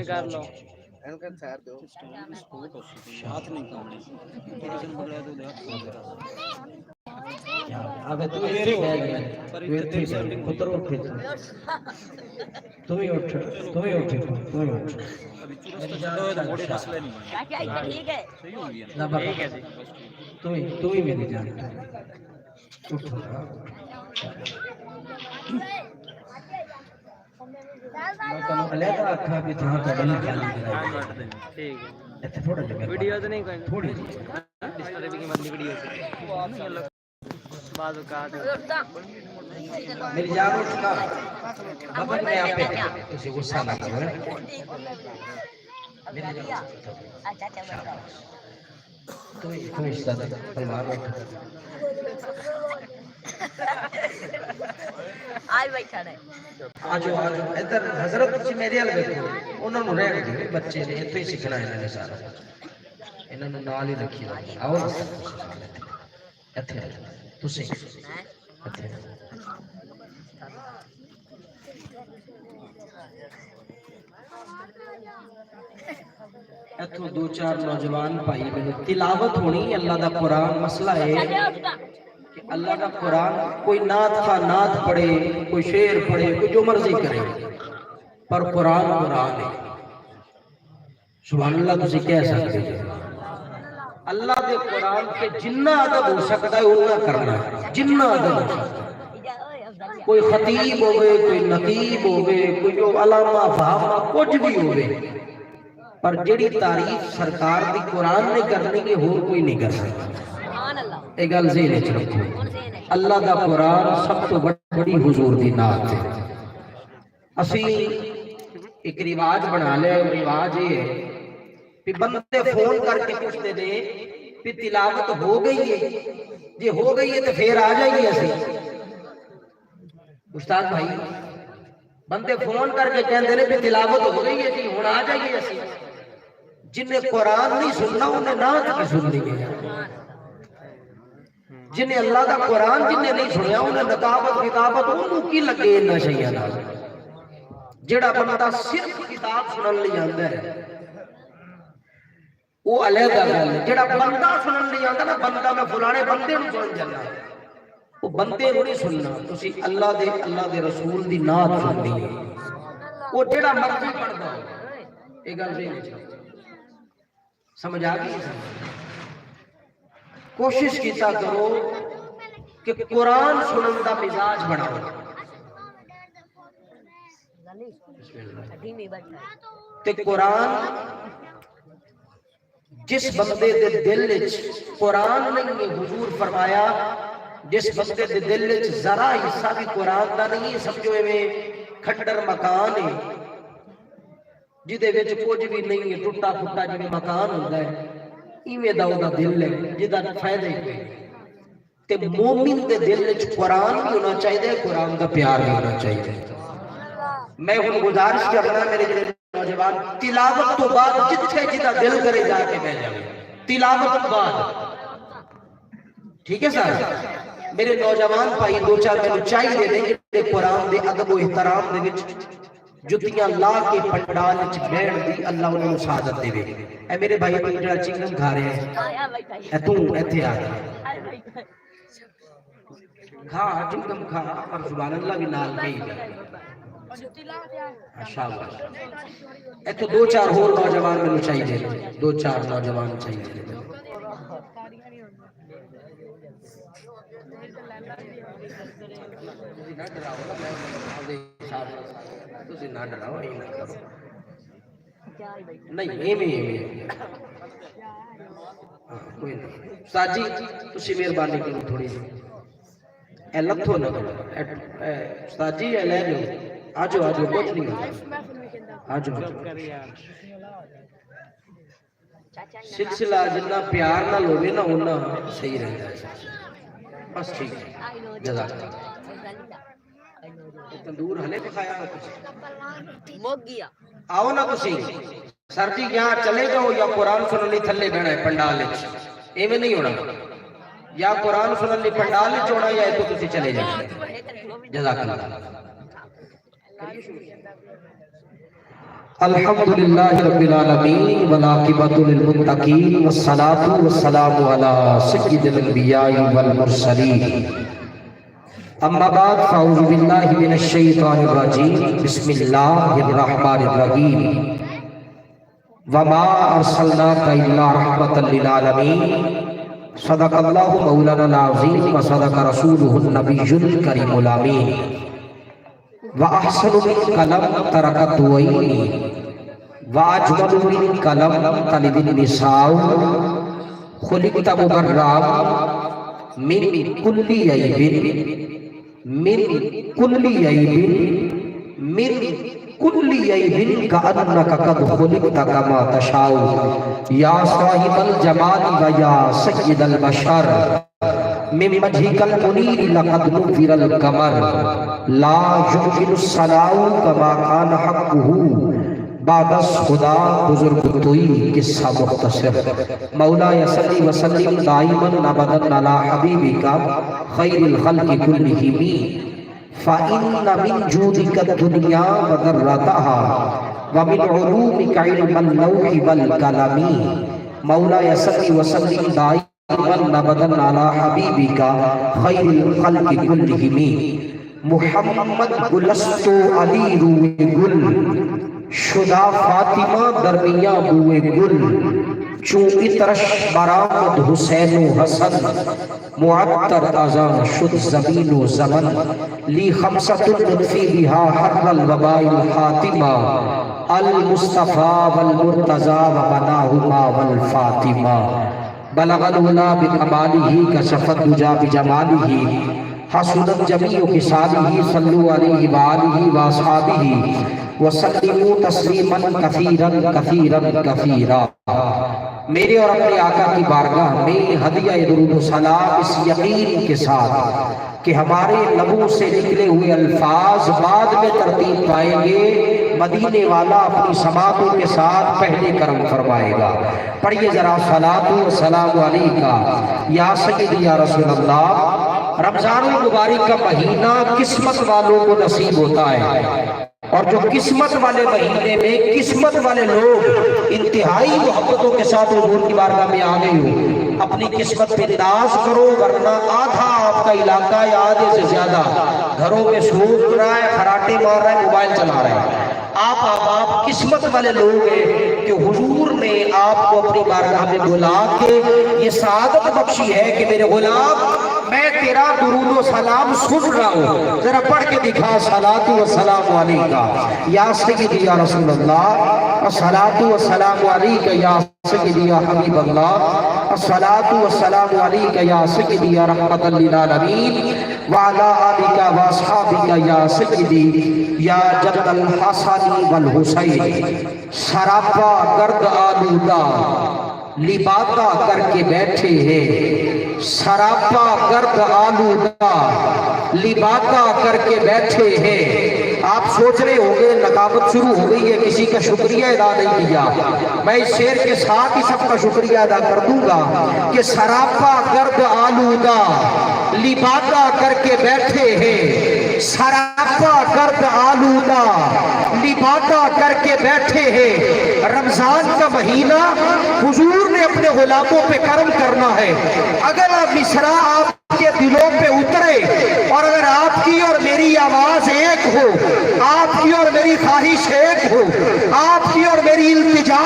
کر لو ہاتھ نہیں کامنے ٹینشن بگڑا تو ہاتھ کھول دے رہا ابے تو میرے ہو پتر اٹھ تم ہی اٹھ ابھی چورس کا چھوڑا ہوا تو موڑے مسئلہ نہیں ٹھیک ہے صحیح ہو گیا ٹھیک ہے تو ہی میری جان اٹھو علیحدہ آکھا بھی تھا تو بنا ٹھیک ہے ایتھے تھوڑا جگہ ویڈیو تو نہیں کوئی تھوڑی ڈسٹربنگ والی ویڈیو سے بعض اوقات میری جان اٹھ کا بابا میں آپ پہ کسی غصہ نہ کرو میری جان تو ہی استاد تلوار اٹھ آج بیٹھا رہے آجو ادھر حضرت تسی میرے ال بیٹھو انہاں نوں رہن دے بچے نے ایتھے ہی سیکھنا انہاں نے سارا انہاں نوں نال ہی رکھی آؤ ایتھے تسی ایتھے ایتھوں دو چار نوجوان بھائی میں تلاوت ہونی اللہ دا قرآن مسئلہ ہے کہ اللہ کا قرآن کوئی نعت کا نعت پڑھے کوئی شعر پڑھے کوئی جو مرضی کرے پر قرآن قرآن ہے سبحان اللہ تسی کہہ سکتے ہیں اللہ دے قرآن کے جنہ ادب ہو سکتا ہے انہاں کرنا ہے جنہ ادب ہو سکتا ہے کوئی خطیب ہوئے کوئی نقیب ہوئے کوئی جو علامہ فہامہ کچھ بھی ہوئے پر جڑی تعریف سرکار دی قرآن نے کرنی ہے اور کوئی نہیں کر سکتا ایک گل ذہن وچ رکھو اللہ دا قرآن سب تو بڑی حضور دی نعت ہے اسی ایک رواج بنا لے رواج یہ ہے کہ بندے فون کر کے پوچھتے دے کہ تلاوت ہو گئی ہے جی ہو گئی ہے تو پھر آ جائیے اسی استاد بھائی بندے فون کر کے کہندے نے کہ تلاوت ہو گئی ہے جی ہن آ جائیے اسی جنہیں قرآن نہیں سننا انہیں نعت کی سننی ہے جنہیں اللہ کا قرآن جنہیں نہیں سنیا انہیں نتابت کتابت انہوں کی لگے انہا شیئر نہ جڑا بندہ صرف کتاب سنن لی آندہ ہے وہ علیحدہ گل ہے جڑا بندہ سنن لی آندہ نا بندہ میں فلانے بندے نو سنن جانا ہے وہ بندے نو نہیں سننا تسی اللہ دے رسول دی نعت سننی ہے وہ جڑا مرضی پڑھدا ہو ایک گل نہیں سمجھ آ گئی کوشش کیتا کرو کہ قرآن سنن دا مزاج بناؤ تے قرآن جس بندے دے دل وچ قرآن نہیں ہے حضور فرمایا جس بندے دے دل وچ ذرا حصہ بھی قرآن دا نہیں ہے سمجھو میں کھنڈر مکان ہے جدے وچ کچھ بھی نہیں ہے ٹوٹا پھوٹا جویں مکان ہوندا ہے ایویں دا او دا دل ہے جدا فائدہ ہی تے مومن دے دل وچ قرآن بھی ہونا چاہیے قرآن دا پیار بھی ہونا چاہیے میں ہن گزارش کرنا میرے جڑے نوجوان تلاوت تو بعد جتھے جدا دل کرے جا کے بیٹھ جاؤ تلاوت تو بعد ٹھیک ہے صاحب میرے نوجوان بھائی دو چار میں چاہیے دے کہ قرآن دے ادب و احترام دے وچ جتیاں لا کے پنڈال وچ بیٹھ دی اللہ انہاں نوں سعادت دے اے میرے بھائی تو جڑا چنگم کھا رہے ہیں اے تو ایتھے آ کھا چنگم کھا اور سبحان اللہ بھی نال کہی شاباش ایتھے دو چار اور نوجوان میں چاہیے دو چار نوجوان چاہیے نہیں کوئی نہیں استاد جی تسی مہربانی کرو تھوڑی سی اے لتھو نہ استاد جی اے لے جاؤ آجو کچھ نہیں آجو سلسلہ جنہ پیار نہ لوگے نا ہونا صحیح رہتا ہے بس ٹھیک ہے جزاک تندور ہلے پکایا آؤ نا کسی سر جی یہاں چلے جاؤ یا قرآن سننی تھلے بہنا ہے پنڈال ایویں نہیں ہونا یا قرآن سننی پنڈال ہونا یا تو کسی چلے جاؤ جزاک اللہ. الحمدللہ رب العالمین والعاقبۃ للمتقین والصلاۃ والسلام علی سید الانبیاء والمرسلین. اما بعد فاعوذ باللہ من الشیطان الرجیم. بسم اللہ الرحمن الرحیم. وما ارسلناک الا رحمۃ للعالمین. صدق اللہ مولانا العظیم وصدق رسولہ النبی الکریم الامین. وَأَحْسَنُ مِنْ قَلَمْ تَرَكَتْ وَيْنِي وَأَجْمَلُ مِنْ قَلَمْ تَلِدِ النِّسَاءُ خُلِقْتَ مُبَرَّأً مِنْ كُلِّ عَيْبٍ مِنْ كُلِّ عَيْبٍ مِنْ كُلِّ عَيْبٍ كَأَنَّكَ قَدْ خُلِقْتَ كَمَا تَشَاءُ يَا صَاحِبَ الْجَمَالِ وَيَا سَيِّدَ الْبَشَرِ من وجهك المنير لقد نُوِّرَ القمر لا يمكن الصلاة كما كان حقه بعد خدا. بزرگ توئی قصہ مختصر. مولا صلی وسلم دائما ابدا علی حبیبک خیر الخلق كلهم فإن من جودك الدنيا وذرتها ومن علومك علم اللوح والقلم. مولا صلی وسلم دائما ابدا علی حبیبک خیر الخلق كلهم. محمد گلستو علی روئے گل شدہ فاطمہ درمیاں بوئے گل چون اترش برآمد حسین و حسن معطر ازاں شد زمین و زمن لی خمسۃ لطفی بہا حر الوباء الحاتمہ المصطفیٰ والمرتضیٰ وبناہما والفاطمہ. بلغ العلا بکمالہ کشف الدجی بجمالہ حسنت جمیع خصالہ صلو علیہ وآلہ واصحابہ وسلموا تسلیما کثیرا کثیرا کثیرا. میرے اور اپنے آقا کی بارگاہ میں ہدیہ درود و سلام اس یقین کے ساتھ کہ ہمارے لبوں سے نکلے ہوئے الفاظ بعد میں ترتیب پائیں گے. مدینے والا اپنی سماعتوں کے ساتھ پہلے کرم فرمائے گا. پڑھیے ذرا صلاۃ و سلام علیکہ یا سیدی یا رسول اللہ. رمضان المبارک کا مہینہ قسمت والوں کو نصیب ہوتا ہے اور جو قسمت والے مہینے میں قسمت والے لوگ انتہائی محبتوں کے ساتھ حضور کی بارگاہ میں آ گئے ہو اپنی قسمت پہ ناز کرو ورنہ آدھا آپ کا علاقہ یا آدھے سے زیادہ گھروں میں سود رہا ہے خراٹے مار رہا ہے موبائل چلا رہا ہے. آپ قسمت والے لوگ ہیں کہ حضور نے آپ کو اپنی بارگاہ میں بلا کے یہ سعادت بخشی ہے کہ میرے غلام میں تیرا درود و سلام سن رہا ہوں. ذرا پڑھ کے دکھا صلاۃ و سلام علیکہ یا سیدی یا رسول اللہ. الصلاۃ و سلام علیکہ یا سیدی یا حبیب اللہ. الصلاۃ و سلام علیکہ یا سیدی یا رحمت للعالمین وعلی آلک واصحابک یا سیدی یا جد الحسن والحسین. سراپا گرد آلودہ لبادہ کر کے بیٹھے ہیں. سراپا گرد آلودہ لبادہ کر کے بیٹھے ہیں. آپ سوچ رہے ہوں گے نقابت شروع ہو گئی ہے کسی کا شکریہ ادا نہیں کیا. میں اس شعر کے ساتھ ہی سب کا شکریہ ادا کر دوں گا کہ سراپا گرد آلودہ لبادہ کر کے بیٹھے ہیں. سراپا گرد آلودہ لبادہ کر کے بیٹھے ہیں. رمضان کا مہینہ حضور نے اپنے غلاموں پہ کرم کرنا ہے. اگر مصرع آپ کے دلوں پہ اترے اور اگر آپ کی اور میری آواز ایک ہو, آپ کی اور میری خواہش ایک ہو, آپ کی اور میری التجا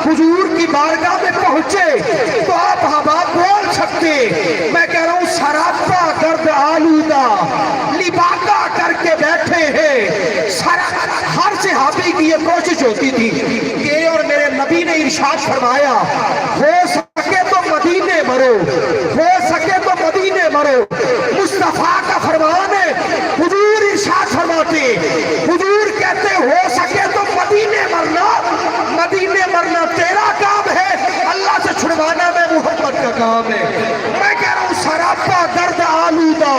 حضور کی بارگاہ میں پہنچے تو آپ ہوا بول سکتے. میں کہہ رہا ہوں سراپا گرد آلودہ لبادہ کر کے بیٹھے ہیں. ہر صحابی کی یہ کوشش ہوتی تھی کہ اور میرے نبی نے ارشاد فرمایا ہو سکے تو مدینے مرو, ہو سکے تو مدینے مرو. مصطفیٰ کا فرمان ہے. حضور ارشاد فرماتے, حضور کہتے ہو سکے تو مدینے مرنا. مدینے مرنا تیرا کام ہے, اللہ سے چھڑوانا میں محمد کا کام ہے. میں کہہ رہا ہوں سراپا گرد آلودہ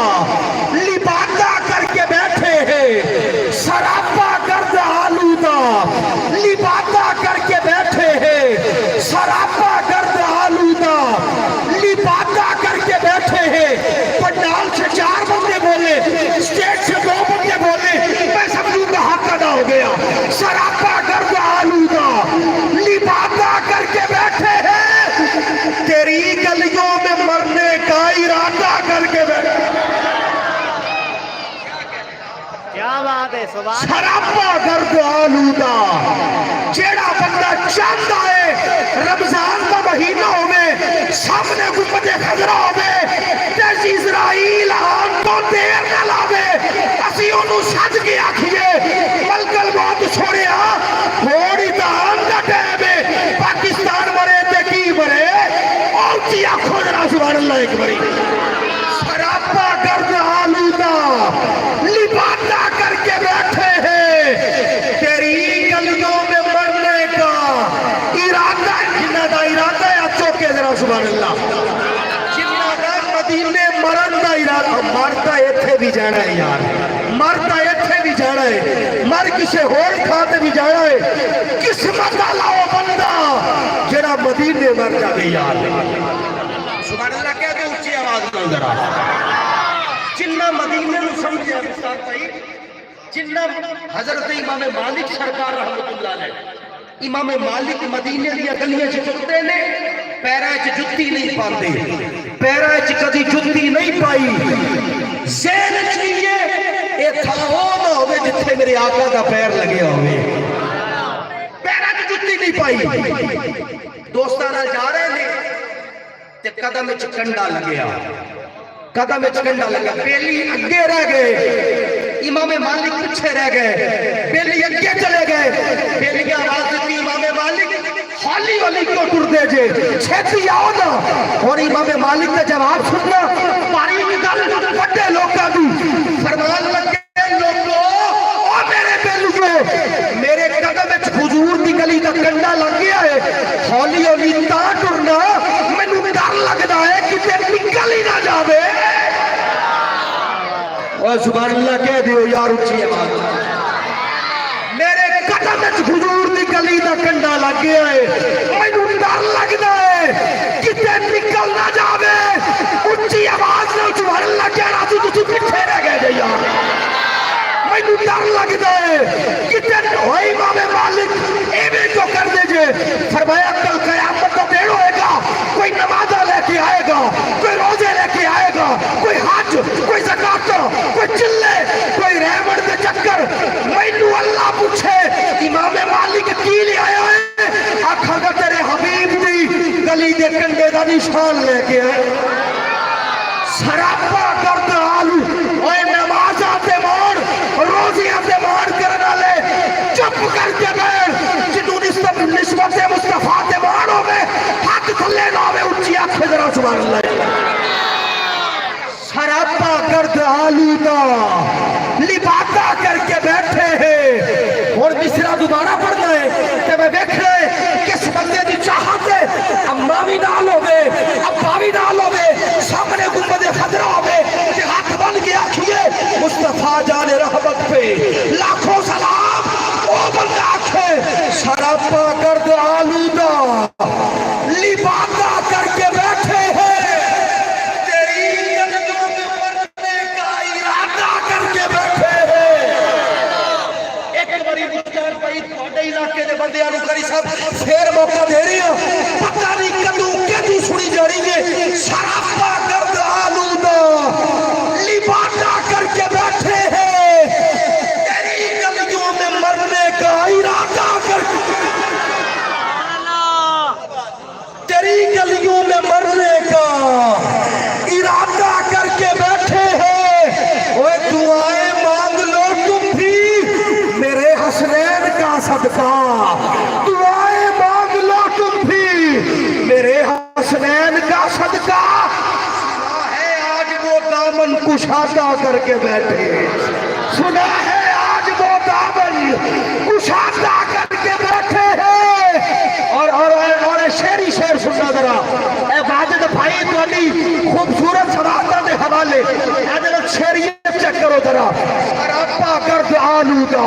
لبادہ کر کے بیٹھے ہیں. سراپا گرد آلودہ لبادہ کر کے بیٹھے ہیں. سراپا گرد آلودہ لبادہ کر کے بیٹھے ہیں. پنڈال سے 4 بندے بولے, اسٹیج سے کیا بات ہے سبحان سراپا گرد آلودہ جیڑا بندہ چاہتا ہے رمضان کا مہینہ ہوئے سامنے گنبد خضرا ہوئے تیز اسرائیل آن تو دیر نہ لاوے اسی انہوں سج کے آکھئے ملکل موت چھوڑیا تھوڑی دان کا ٹیبے پاکستان مرے تے کی مرے اوچی آنکھوں ذرا سبحان اللہ ایک بڑی سراپا گرد آلودہ لبادہ کر کے بیٹھے ہیں تیری گلیوں میں مرنے کا ارادہ جنہ دا ارادہ ہے اچھو کے ذرا سبحان اللہ جنہ دا مدینے مرن دا ارادہ مرتا ایتھے بھی جانا ہے یار مرتا ایتھے بھی جانا ہے مر کسے ہور کھاتے بھی جانا ہے قسمت اللہ بندہ جنہ مدینے مر جانے یار سبحان اللہ کہتے ہیں اچھی آواز میں ذرا جنہ مدینے میں سمجھے مستار بھائی جنہ حضرت امام مالک سرکار رحمت اللہ علیہ امام مالک مدینے دیا گلیاں چلتے نے پیرہ جتی نہیں پاندے پیرہ کدی جتی نہیں پائی ذہن چاہیے اے تھا ہو نہ ہوئے جتھے میرے آقا کا پیر لگے ہوئے پیرہ جتی نہیں پائی دوستانہ جا رہے نے تے قدم چکنڈا لگیا قدم چکنڈا لگا بیلی اگے رہ گئے امام مالک پچھے رہ گئے بیلی اگے چلے گئے بیلی کی آواز دیتی امام مالک حالی والی کیوں ٹر دے جے چھتی آؤ نا اور امام مالک نے جواب سننا پاری نکل بڑے لوگاں دی فرمان لگے لوگوں او میرے بیلیوں میرے قدم اچ حضور دی گلی دا کنڈا لگ گیا ہے حالی والی تا ٹرنا مینوں ڈر لگدا ہے کتے نکل ہی نہ جاوے اور سبحان اللہ کہہ دیو یار اچھی آواز میرے قدم اچ حضور دی گلی دا کنڈا لگ گیا ہے مینوں ڈر لگدا ہے کتے نکل نہ جاوے اچھی آواز نال سبحان اللہ کہنا تسی پیچھے رہ گئے جے یار مینوں ڈر لگدا ہے کتے ہوئی امام مالک ایویں جو کر دے جے فرمایا کل قیامت کا دن ہوئے گا کوئی نمازہ لے کے آئے گا کوئی روزے لے کے آئے گا کوئی حج کوئی زکات کوئی چلے کوئی رحمت دے چکر مینوں اللہ پوچھے امام مالک کی لے آیا ہے آکھاں گا تیرے حبیب دی گلی دے کنڈے دا نشان لے کے آئے سراپا گرد آلو اوے نمازاں تے موڑ روزیاں تے موڑ کرنا لے چپ کر کے بیٹھ جنوں نسبت مصطفیٰ تے موڑ ہوئے ہاتھ تھلے نہ ہوئے اچھی آنکھیں ذرا سبحان اللہ سراپا گرد آلودہ لبادہ کر کے بیٹھے ہیں اور مصرع دوبارہ پڑھنا ہے کہ میں دیکھ رہے کس بندے دی چاہت ہے اماں بھی نال ہوئے ابا بھی نال ہوئے سامنے گنبد خضرا ہوئے کہ ہاتھ بن کے آکھئے مصطفیٰ جان رحمت پہ لاکھوں سلام او بندہ آکھے سراپا گرد آلودہ لبادہ کر کے بیٹھے ہیں پھر موقع دے رہی ہوں پتہ نہیں کدوں کدوں سنی جا رہی ہے سراپا گرد آلودہ لبادہ کر کے بیٹھے ہیں تیری گلیوں میں مرنے کا ارادہ کر تیری گلیوں میں مرنے کا ارادہ کر کے بیٹھے ہیں اوے دعائیں مانگ لو تم بھی میرے حسنین کا صدقہ دعائیں مانگ لو تم بھی میرے حسنین کا صدقہ سنا ہے آج وہ دامن کشادہ کر کے بیٹھے سنا ہے آج وہ دامن کشادہ کر کے بیٹھے ہیں اور شیری شیر سننا ذرا اے واجد بھائی تھوڑی خوبصورت سوالوں کے حوالے حضرت شیریت چیک کرو ذرا سراپا گرد آلودہ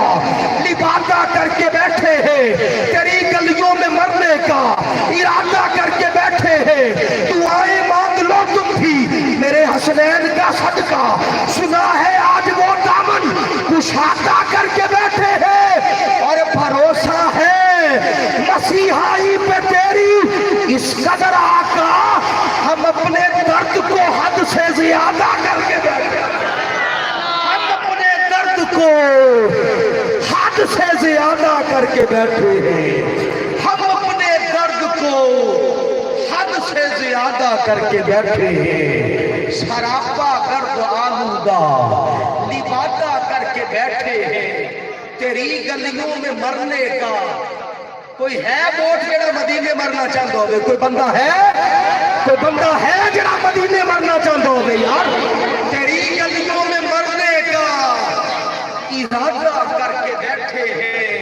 لبادہ کر کے بیٹھے ہیں تیری گلیوں میں مرنے کا ارادہ کر کے بیٹھے ہیں دعائیں مانگ لو تم بھی میرے حسنین کا صدقہ سنا ہے آج وہ دامن کشادہ کر کے بیٹھے ہیں اور بھروسہ ہے مسیحائی پہ تیری اس قدر آقا ہم اپنے درد کو حد سے زیادہ کر کے بیٹھے ہم اپنے درد کو حد سے زیادہ کر کے بیٹھے ہیں، ہم اپنے درد کو حد سے زیادہ کر کے بیٹھے ہیں، سراپا گرد آلودہ لبادہ کر کے بیٹھے ہیں، تیری گلیوں میں مرنے کا کوئی ہے ووٹ جڑا مدینے مرنا چاہتا ہوگے؟ کوئی بندہ ہے؟ کوئی بندہ ہے جڑا مدینے مرنا چاہتا ہوگے؟ یار تیری گلیوں میں مرنے کا ارادہ کر کے بیٹھے ہیں،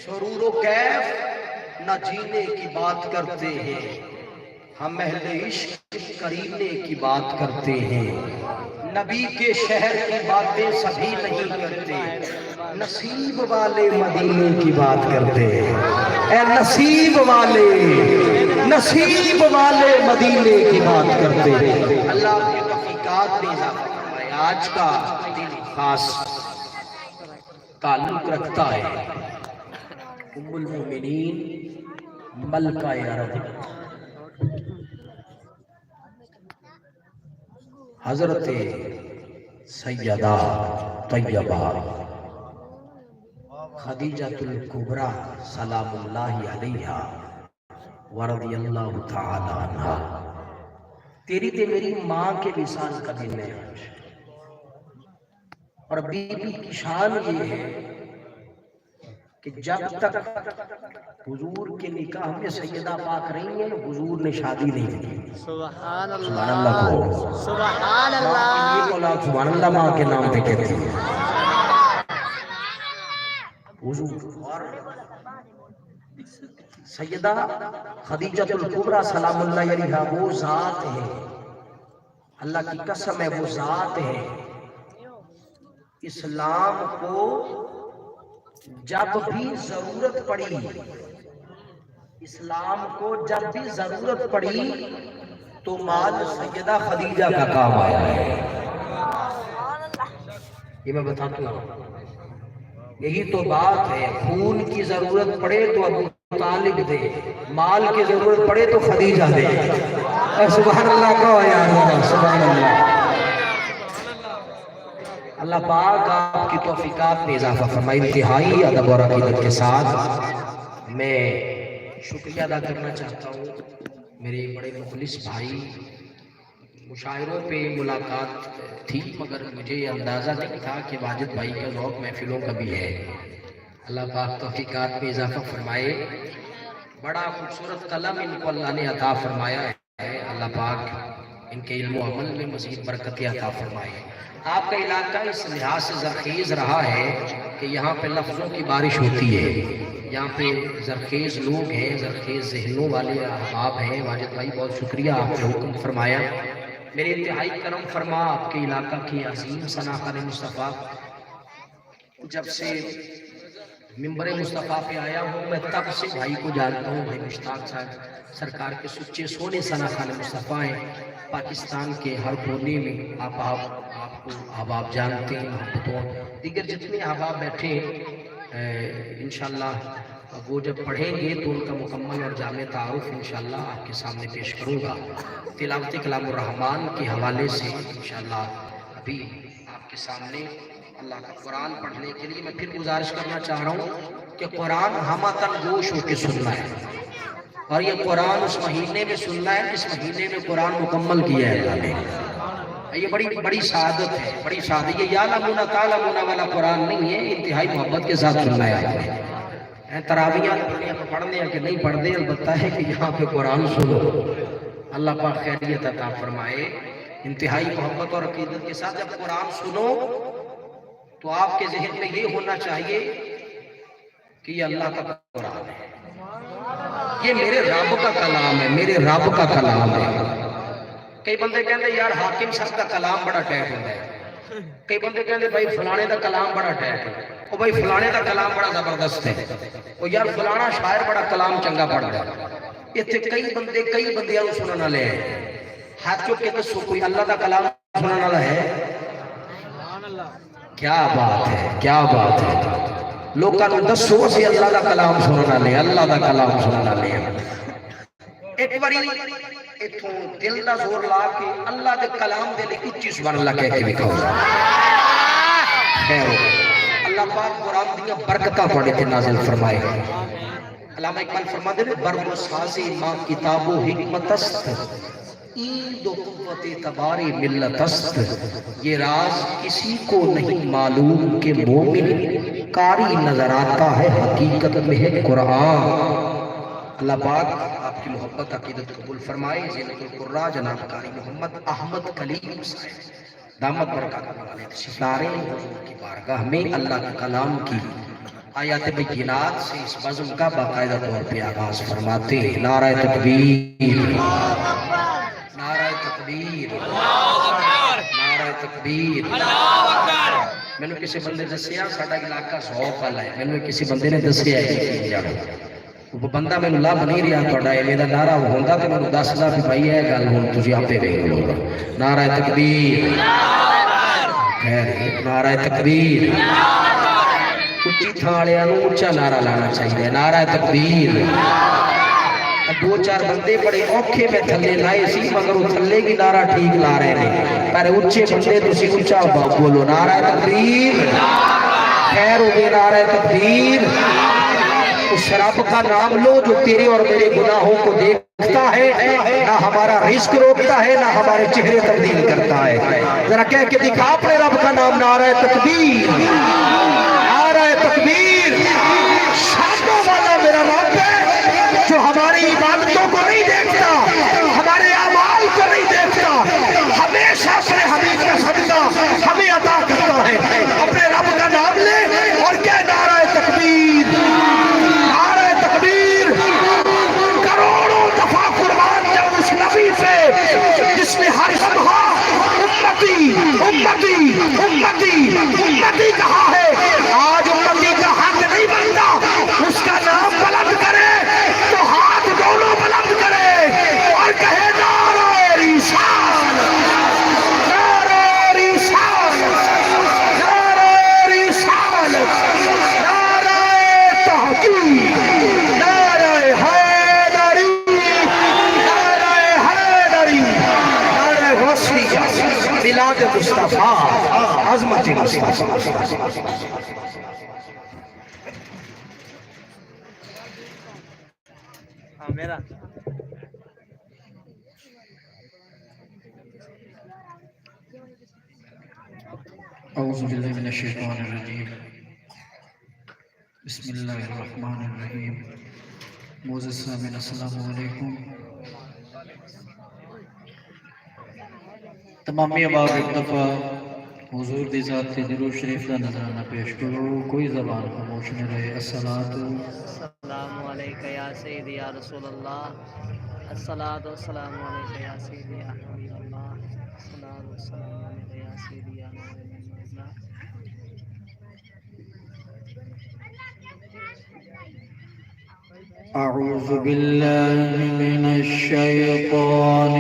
سرور و کیف نہ جینے کی بات کرتے ہیں، ہم اہل عشق کرینے کی بات کرتے ہیں، نبی کے شہر کی باتیں سبھی نہیں کرتے، نصیب والے مدینے کی بات کرتے ہیں، اے نصیب والے مدینے کی بات کرتے ہیں۔ اللہ کی توفیقات میں اضافہ فرمائے۔ آج کا دن خاص تعلق رکھتا ہے ام المومنین ملکہ عرب حضرت سیدہ طیبہ خدیجۃ الکبریٰ سلام اللہ علیہا ورضی اللہ تعالی عنہا۔ تیری تے میری ماں کے وصال کا دن ہے آج، اور بی بی کی شان یہ ہے کہ جب تک حضور کے نکاح میں سیدہ پاک رہی ہیں حضور نے شادی نہیں کی۔ سبحان سبحان اللہ اللہ، کو سبحان ماں اللہ، کی یہ اولاد سبحان اللہ ماں کے نام پہ کہتی ہے حضور۔ اور سیدہ خدیجۃ الکبریٰ سلام اللہ علیہا وہ ذات ہے، اللہ کی قسم ہے وہ ذات ہے، اسلام کو جب بھی ضرورت پڑی، اسلام کو جب بھی ضرورت پڑی تو مال سیدہ خدیجہ کا کام آیا ہے۔ یہ میں بتاتا ہوں، یہی تو بات ہے، خون کی ضرورت پڑے تو ابو طالب دے، مال کی ضرورت پڑے تو خدیجہ دے۔ سبحان اللہ کہو یار، سبحان اللہ۔ اللہ پاک آپ کی توفیقات میں اضافہ فرمائے۔ انتہائی ادب اور عقیدت کے ساتھ میں شکریہ ادا کرنا چاہتا ہوں میرے بڑے مخلص بھائی، مشاعروں پہ ملاقات تھی مگر مجھے یہ اندازہ نہیں تھا کہ واجد بھائی کا ذوق محفلوں کا بھی ہے۔ اللہ پاک توفیقات میں اضافہ فرمائے۔ بڑا خوبصورت قلم ان کو اللہ نے عطا فرمایا ہے، اللہ پاک ان کے علم و عمل میں مزید برکت عطا فرمائے۔ آپ کا علاقہ اس لحاظ سے زرخیز رہا ہے کہ یہاں پہ لفظوں کی بارش ہوتی ہے، یہاں پہ زرخیز لوگ ہیں، زرخیز ذہنوں والے احباب ہیں۔ واجد بھائی بہت شکریہ، آپ نے حکم فرمایا، میرے انتہائی کرم فرما آپ کے علاقہ کی عظیم شناخت مصطفیٰ۔ جب سے ممبر مصطفیٰ پہ آیا ہوں میں تب سے بھائی کو جانتا ہوں، بھائی مشتاق صاحب سرکار کے سچے سونے شناخت مصطفیٰ ہیں، پاکستان کے ہر کونے میں آپ کو احباب جانتے ہیں، محبتوں دیگر جتنے احباب بیٹھے ہیں انشاءاللہ وہ جب پڑھیں گے تو ان کا مکمل اور جامع تعارف انشاءاللہ آپ کے سامنے پیش کروں گا۔ تلاوت کلام الرحمن کے حوالے سے انشاءاللہ ابھی آپ کے سامنے اللہ کا قرآن پڑھنے کے لیے میں پھر گزارش کرنا چاہ رہا ہوں کہ قرآن ہمتن گوش ہو کے سننا ہے، اور یہ قرآن اس مہینے میں سننا ہے جس مہینے میں قرآن مکمل کیا ہے اللہ نے۔ یہ بڑی سعادت ہے، بڑی سعادت۔ یہ یعلمون تعلمون والا قرآن نہیں ہے، انتہائی محبت کے ساتھ سننا ہے آپ نے۔ تراویحاں پڑھنے ہیں کہ نہیں پڑھنے، البتہ ہے کہ یہاں پہ قرآن سنو۔ اللہ پاک خیریت عطا فرمائے۔ انتہائی محبت اور عقیدت کے ساتھ جب قرآن سنو تو آپ کے ذہن میں یہ ہونا چاہیے کہ یہ اللہ کا قرآن ہے، یہ میرے رب کا کلام ہے، میرے رب کا کلام ہے۔ کئی بندے کہتے ہیں یار حاکم صاحب کا کلام بڑا ٹیٹ ہوتا ہے، کئی بندے کہتے ہیں بھائی فلانے کا کلام بڑا ٹیٹ ہے، اور بھائی فلانے کا کلام بڑا زبردست ہے، اور یار فلانا شاعر بڑا کلام چنگا پڑھتا ہے۔ اتنے کئی بندیاں سننے والے ہیں، ہاتھ چوک کے دسو کوئی اللہ کا کلام سننے والا ہے؟ کیا بات ہے، کیا بات ہے۔ لوگوں کو دسو اسی اللہ کا کلام سننے والے، اللہ کا کلام سننے والے ہیں۔ ایک باری اتوں دل کا زور لا کے اللہ کے کلام دے لئے اچھی سبحان اللہ کہہ کے دکھاؤ۔ دیاں برکتاں تواڈے تے نازل فرمائے. علامہ اقبال فرماتے ہیں برق و ساز ما کتاب و حکمت است، عید و قوت تبار ملت است. یہ راز کسی کو نہیں معلوم کہ مومن قاری نظر آتا ہے حقیقت میں ہے قرآن. اللہ پاک آپ کی محبت عقیدت قبول فرمائے. زینت القراء جناب قاری محمد احمد کلیم صاحب دامت برکات والے ستارے حضور کی بارگاہ میں اللہ کے کلام کی آیات بینات سے اس بزم کا باقاعدہ طور پہ آغاز فرماتے ہیں. نعرہ تکبیر، نعرہ تکبیر، نعرہ تکبیر. میں نے کسی بندے دسیا ساڈا علاقہ 100 والا ہے. میں نے کسی بندے نے دسیا ہے وہ بندہ میں لب نہیں رہا تھوڑا ایویں دا نعرہ ہوندا تے مینوں دسدا کہ بھائی یہ گل ہن تسی آپے ویکھ لو. نعرہ تکبیر، خیر نعرہ تکبیر. اچھی تھان والوں نوں اچھا نعرہ لانا چاہیے. نعرہ تکبیر. دو چار بندے بڑے اوکھے میں تھلے لائے سی مگر وہ تھلے بھی نعرہ ٹھیک لا رہے ہیں پر اچھے بندے تسی اچھا بولو. نعرہ تکبیر. خیر ہوگی. نعرہ تکبیر. اس رب کا نام لو جو تیرے اور میرے گناہوں کو دیکھتا ہے، نہ ہمارا رزق روکتا ہے نہ ہمارے چہرے تبدیل کرتا ہے. ذرا کہہ کے دکھا اپنے رب کا نام. نعرہ تکبیر، نعرہ تکبیر. شانوں والا میرا رب ہے جو ہماری عبادتوں کو نہیں دیکھتا، ہمارے اعمال کو نہیں دیکھتا، ہمیشہ سے حبیب کا صدقہ ہمیں عطا کرتا ہے. اپنے رب کا نام لے اور کہہ نعرہ تکبیر، نعرہ تکبیر. کروڑوں دفعہ قربان جاؤ اس نبی سے جس نے ہر لمحہ امتی امتی امتی امتی کہا ہے. آج امتی کا حق نہیں بنتا. اس کا نام بلند کرے تو ہاتھ دونوں بلند کرے اور کہے نعرہ رسالت، نعرہ رسالت، نعرہ رسالت، نعرہ تحقیق، نعرہ حیدری، نعرہ حیدری، نعرہ وصلیہ، میلاد مصطفیٰ، عظمت مصطفیٰ. ہاں میرا اعوذ باللہ من الشیطان الرجیم. بسم اللہ الرحمن الرحیم. معزز سامعین السلام علیکم. تمامی اباب ایک دفعہ حضور دی ذات سے درود شریف کا نظرانہ پیش کرو. کوئی زبان خاموش نہ رہے. الصلاۃ السلام علیکہ یا سیدی یا رسول اللہ. الصلاۃ والسلام علیکہ یا سیدی یا حبیب اللہ. الصلاۃ والسلام علیکہ یا سیدی یا نور اللہ. اعوذ باللہ من الشیطان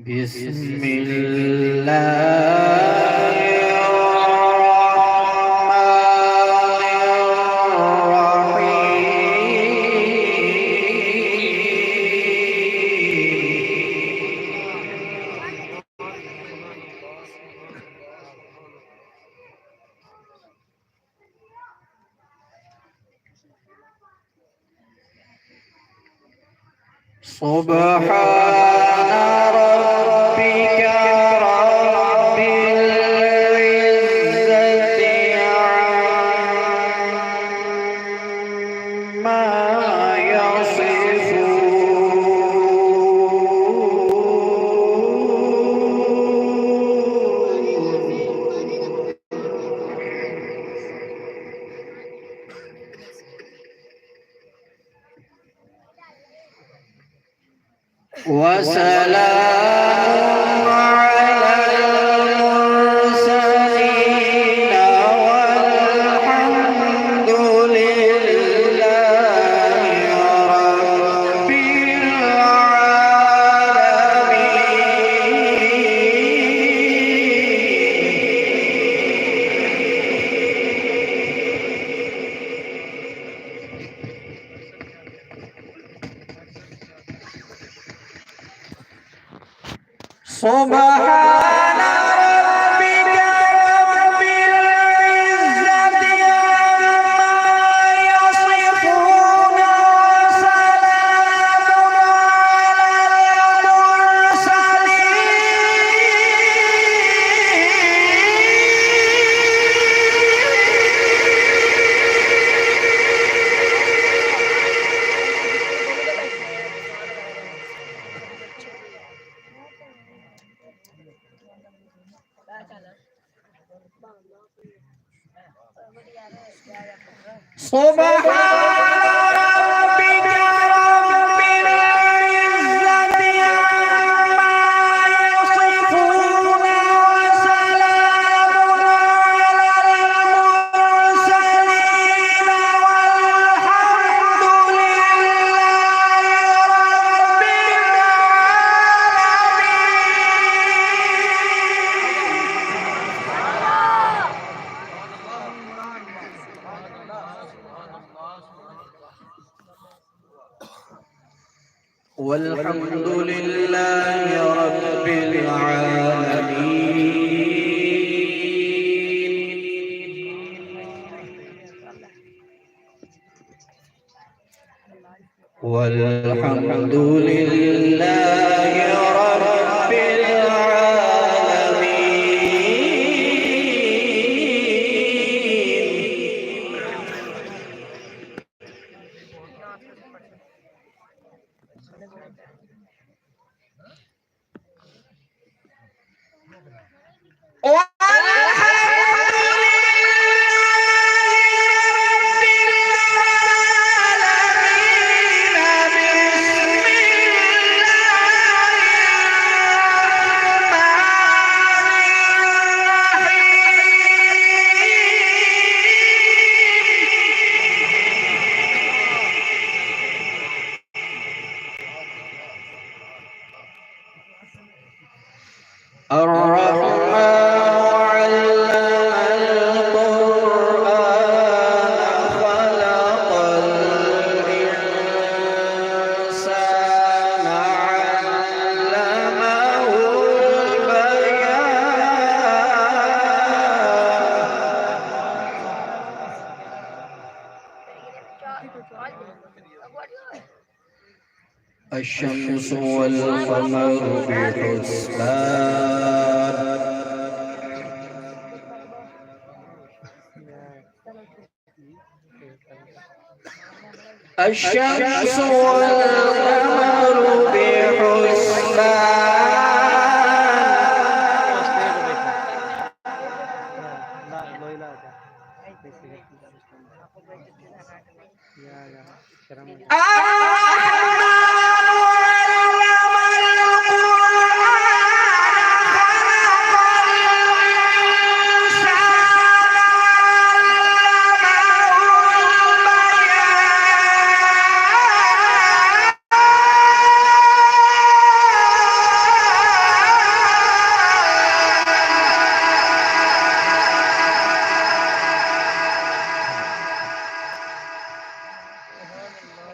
بسم اللہ سبحان ربك رب العزة عما يصفون وسلام على المرسلين والحمد لله رب العالمين. سبحان ربك رب العزة عما يصفون وسلام على سبحان ربك رب العزة عما يصفون وسلام على المرسلين والحمد لله رب العالمين. والحمد لله رب العالمين. والحمد لله رب الرحمن علم القرآن خلق الإنسان علمه البيان. الشمس والقمر بحسبان. الشمس والقمر بحسبان.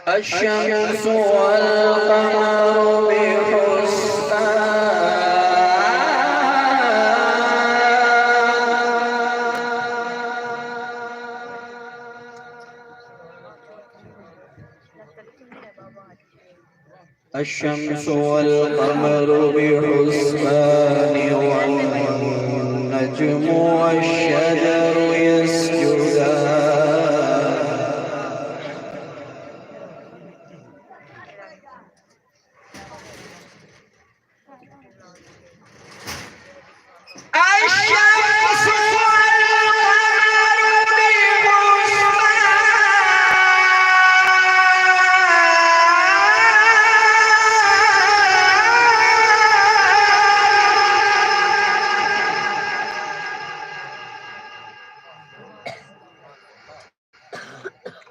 الشمس والقمر بحسبان. الشمس والقمر بحسبان والنجم والشجر يسجدان.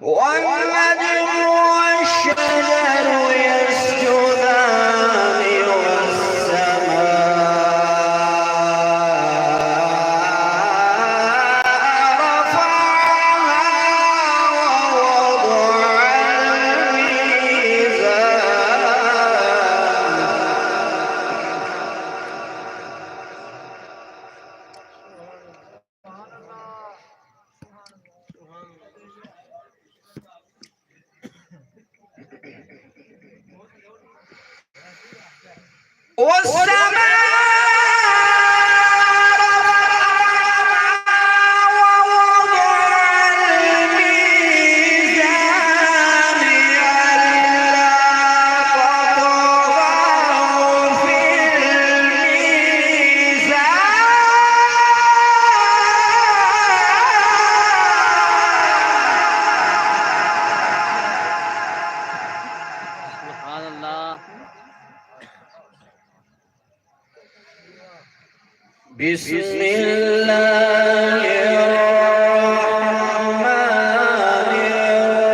والنجم والشجر يسجدان والسماء رفعها ووضع الميزان. سبحان الله. بسم الله الرحمن الرحيم.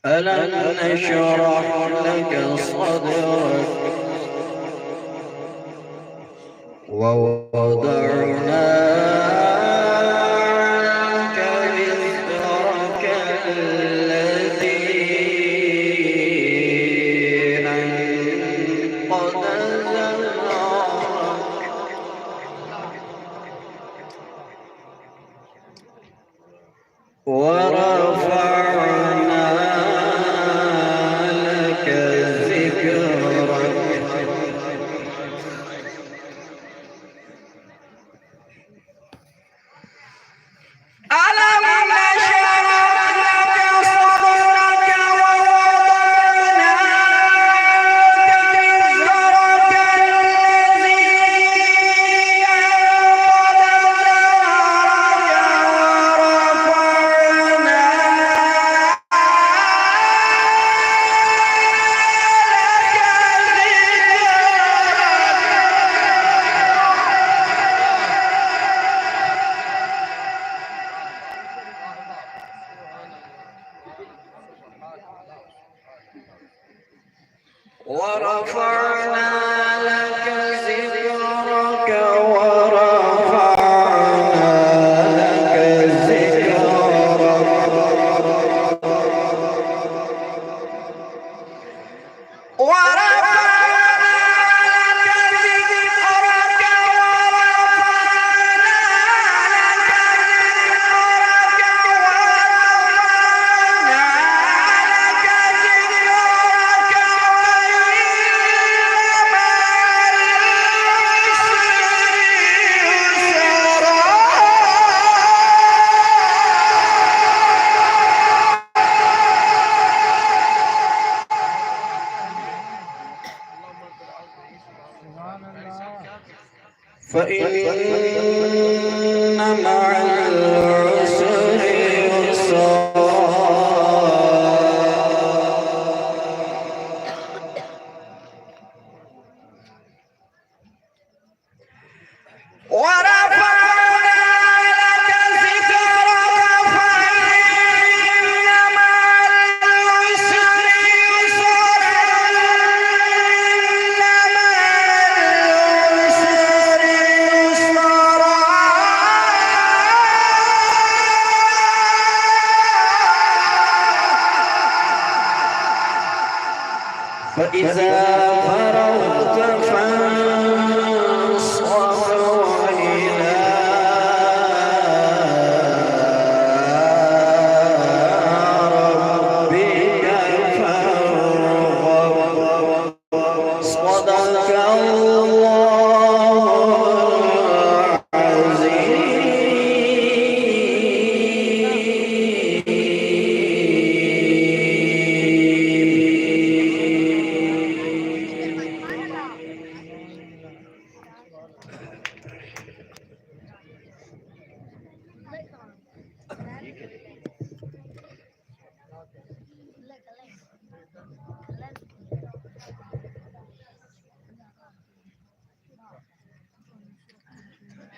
ألم نشرح لك صدرك ووضعنا عنك وزرك الذي أنقض ظهرك ورفعنا لك ذكرك. ورفعنا لك ذكرك ورفعنا لك ذكرك ورفعنا لك ذكرك فإن مع العسر يسرا فإذا فرغت فانصب وإلى ربك فارغب. صدق الله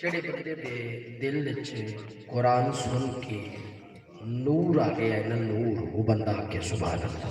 ਜਿਹੜੇ ਬੰਦੇ ਦੇ ਦਿਲ ਵਿੱਚ ਕੁਰਾਨ ਸੁਣ ਕੇ ਨੂਰ ਆ ਗਿਆ ਨਾ ਨੂਰ, ਉਹ ਬੰਦਾ ਆ ਕੇ ਸੁਭਾਨ ਅੱਲਾਹ।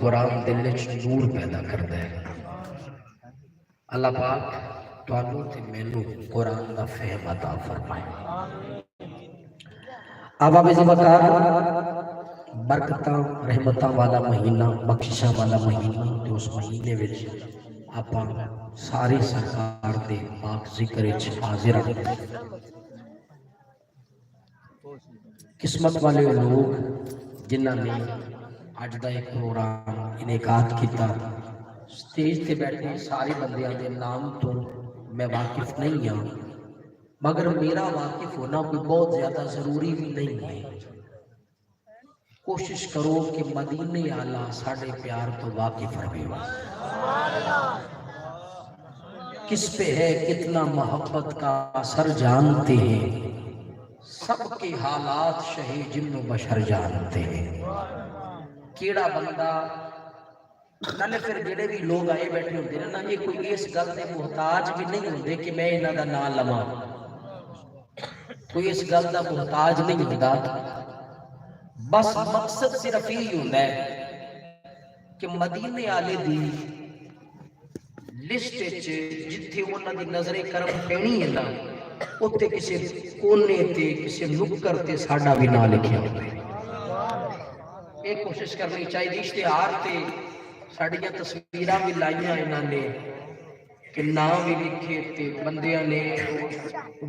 قرآن دل وچ نور پیدا کرتا ہے. اللہ پاک تانوں تے مینوں قرآن دا فہم عطا فرمائے. آباب ذوالفقار برکتاں رحمتاں والا مہینہ، بخششاں والا مہینہ، تے اس مہینے وچ آپاں سارے سرکار دے پاک ذکر وچ حاضر ہیں. قسمت والے لوگ جنہاں نے اج دا ایک پروگرام انعقاد کیتا. سٹیج تے بیٹھے سارے بندیاں دے نام تو میں واقف نہیں ہاں، مگر میرا واقف ہونا کوئی بہت زیادہ ضروری بھی نہیں ہے. کوشش کرو کہ مدینے اعلیٰ ساڑھے پیار تو واقف رہے. کس پہ ہے کتنا محبت کا اثر جانتے ہیں، سب کے حالات شہی جن و بشر جانتے ہیں. کیڑا بندہ نالے پھر جڑے بھی لوگ آئے بیٹھے ہوتے ہیں نا، یہ کوئی اس گل دے محتاج بھی نہیں ہوتے کہ میں انہاں دا نام لواں. کوئی اس گل دا محتاج نہیں ہوتا. بس مقصد صرف یہ ہوتا ہے کہ مدینے والے دی لسٹ وچ جتھے انہاں دی نظر کرم پینی ہے نا، اوتے کسی کونے تے کسی نکر تے ساڈا بھی نام لکھیا ہوئے. یہ کوشش کرنی چاہیے. اشتہار تے ساڈیاں تصویراں بھی لائیاں انہاں نے کہ نام بھی لکھے تے بندیاں نے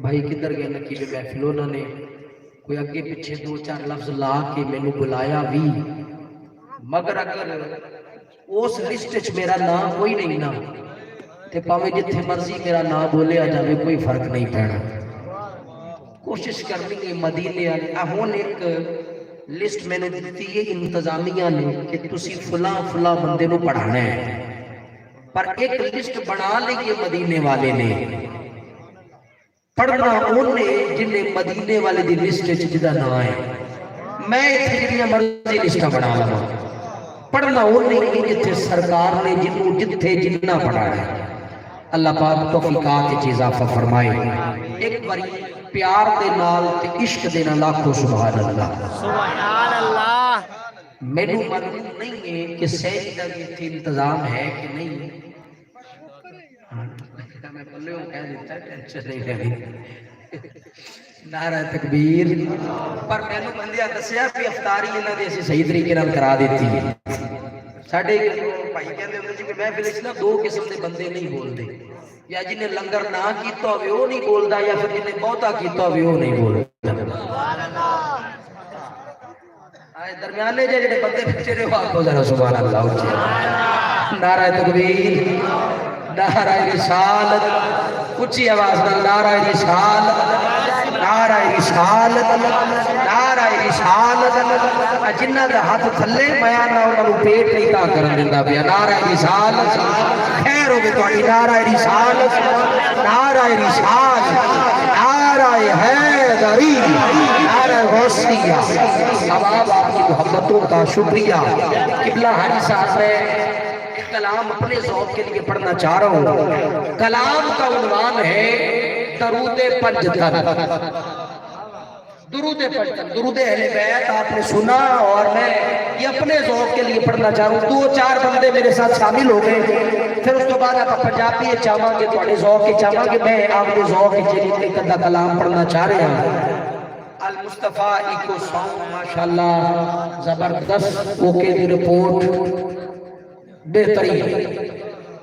بھائی کدھر گئے نقیب محفل، انہاں نے کوئی اگے پیچھے دو چار لفظ لا کے مینوں بلایا بھی، مگر اگر اس لسٹ وچ میرا نام کوئی نہیں نا تے پاویں جتھے مرضی میرا نام بولیا جاوے کوئی فرق نہیں پینا. کوشش کرنی ہے مدینے والے. ہن ایک لسٹ میں نے دیتی ہے انتظامیہ نے کہ تسی فلاں فلاں بندے نو پڑھانا ہے، پر ایک لسٹ بنا لی ہے مدینے والے نے. پڑھنا انہیں جنہیں مدینے والے دی لسٹ جدا نہ آئے. میں اتنے جنہیں مرضی لسٹاں بنا لوں. پڑھنا انہیں جتھے سرکار نے جنوں جتھے جنہ پڑھانا ہے. اللہ پاک توفیقات کی اضافہ فرمائے. ایک باری پیار دے نال تے عشق دے نال لاکھوں سبحان اللہ. سبحان اللہ. میرے معلوم نہیں ہے کہ سہی دا بھی اتنے انتظام ہے کہ نہیں. میں بولے ہوں کہہ دیتا ہے ٹینشن نہیں لگی. نعرہ تکبیر. پر میں نے بندیاں دسیا کہ افطاری انہاں دی اسی صحیح طریقے نال کرا دیتی ہے. ساڈے بھائی کہندے ہوندے جی محفل وچ نا دو قسم دے بندے نہیں بولدے، یا جنہیں لنگر نہ کیتا ہوئے وہ نہیں بولدا، یا پھر جنہیں بہتا کیتا ہوئے وہ نہیں بولدا. درمیانے جڑے بندے پچھے رہے آکھو ذرا سبحان اللہ. نعرہ تکبیر، نعرہ رسالت. اچھی آواز نال نعرہ رسالت، نعرہ رسالت، نعرہ رسالت. جنہ دا ہاتھ تھلے میں نہ انہاں پیٹ نہیں تا کرن دیندا پیا. نعرہ رسالت. خیر ہوے تہاڈی. نعرہ رسالت، نعرہ رسالت، نعرہ حیدری، نعرہ غوثیہ. اب آپ کی محبتوں کا شکریہ. قبلہ حاجی صاحب میں کلام اپنے ذوق کے لیے پڑھنا چاہ رہا ہوں. کلام کا عنوان ہے درود پنجتن. درود پنجتن، درود اہل بیت آپ نے سنا، اور میں یہ اپنے ذوق کے لیے پڑھنا چاہ رہا ہوں. دو چار بندے میرے ساتھ شامل ہو گئے، پھر اس کے بعد آپ پنجابی چاہاں گے، تھوڑے ذوق کے چاہاں گے. میں آپ کے ذوق کے ذریعے ایک ادھا کلام پڑھنا چاہ رہا ہوں. المصطفیٰ ایکو سانگ ماشاءاللہ زبردست. اوکے دی رپورٹ بہترین.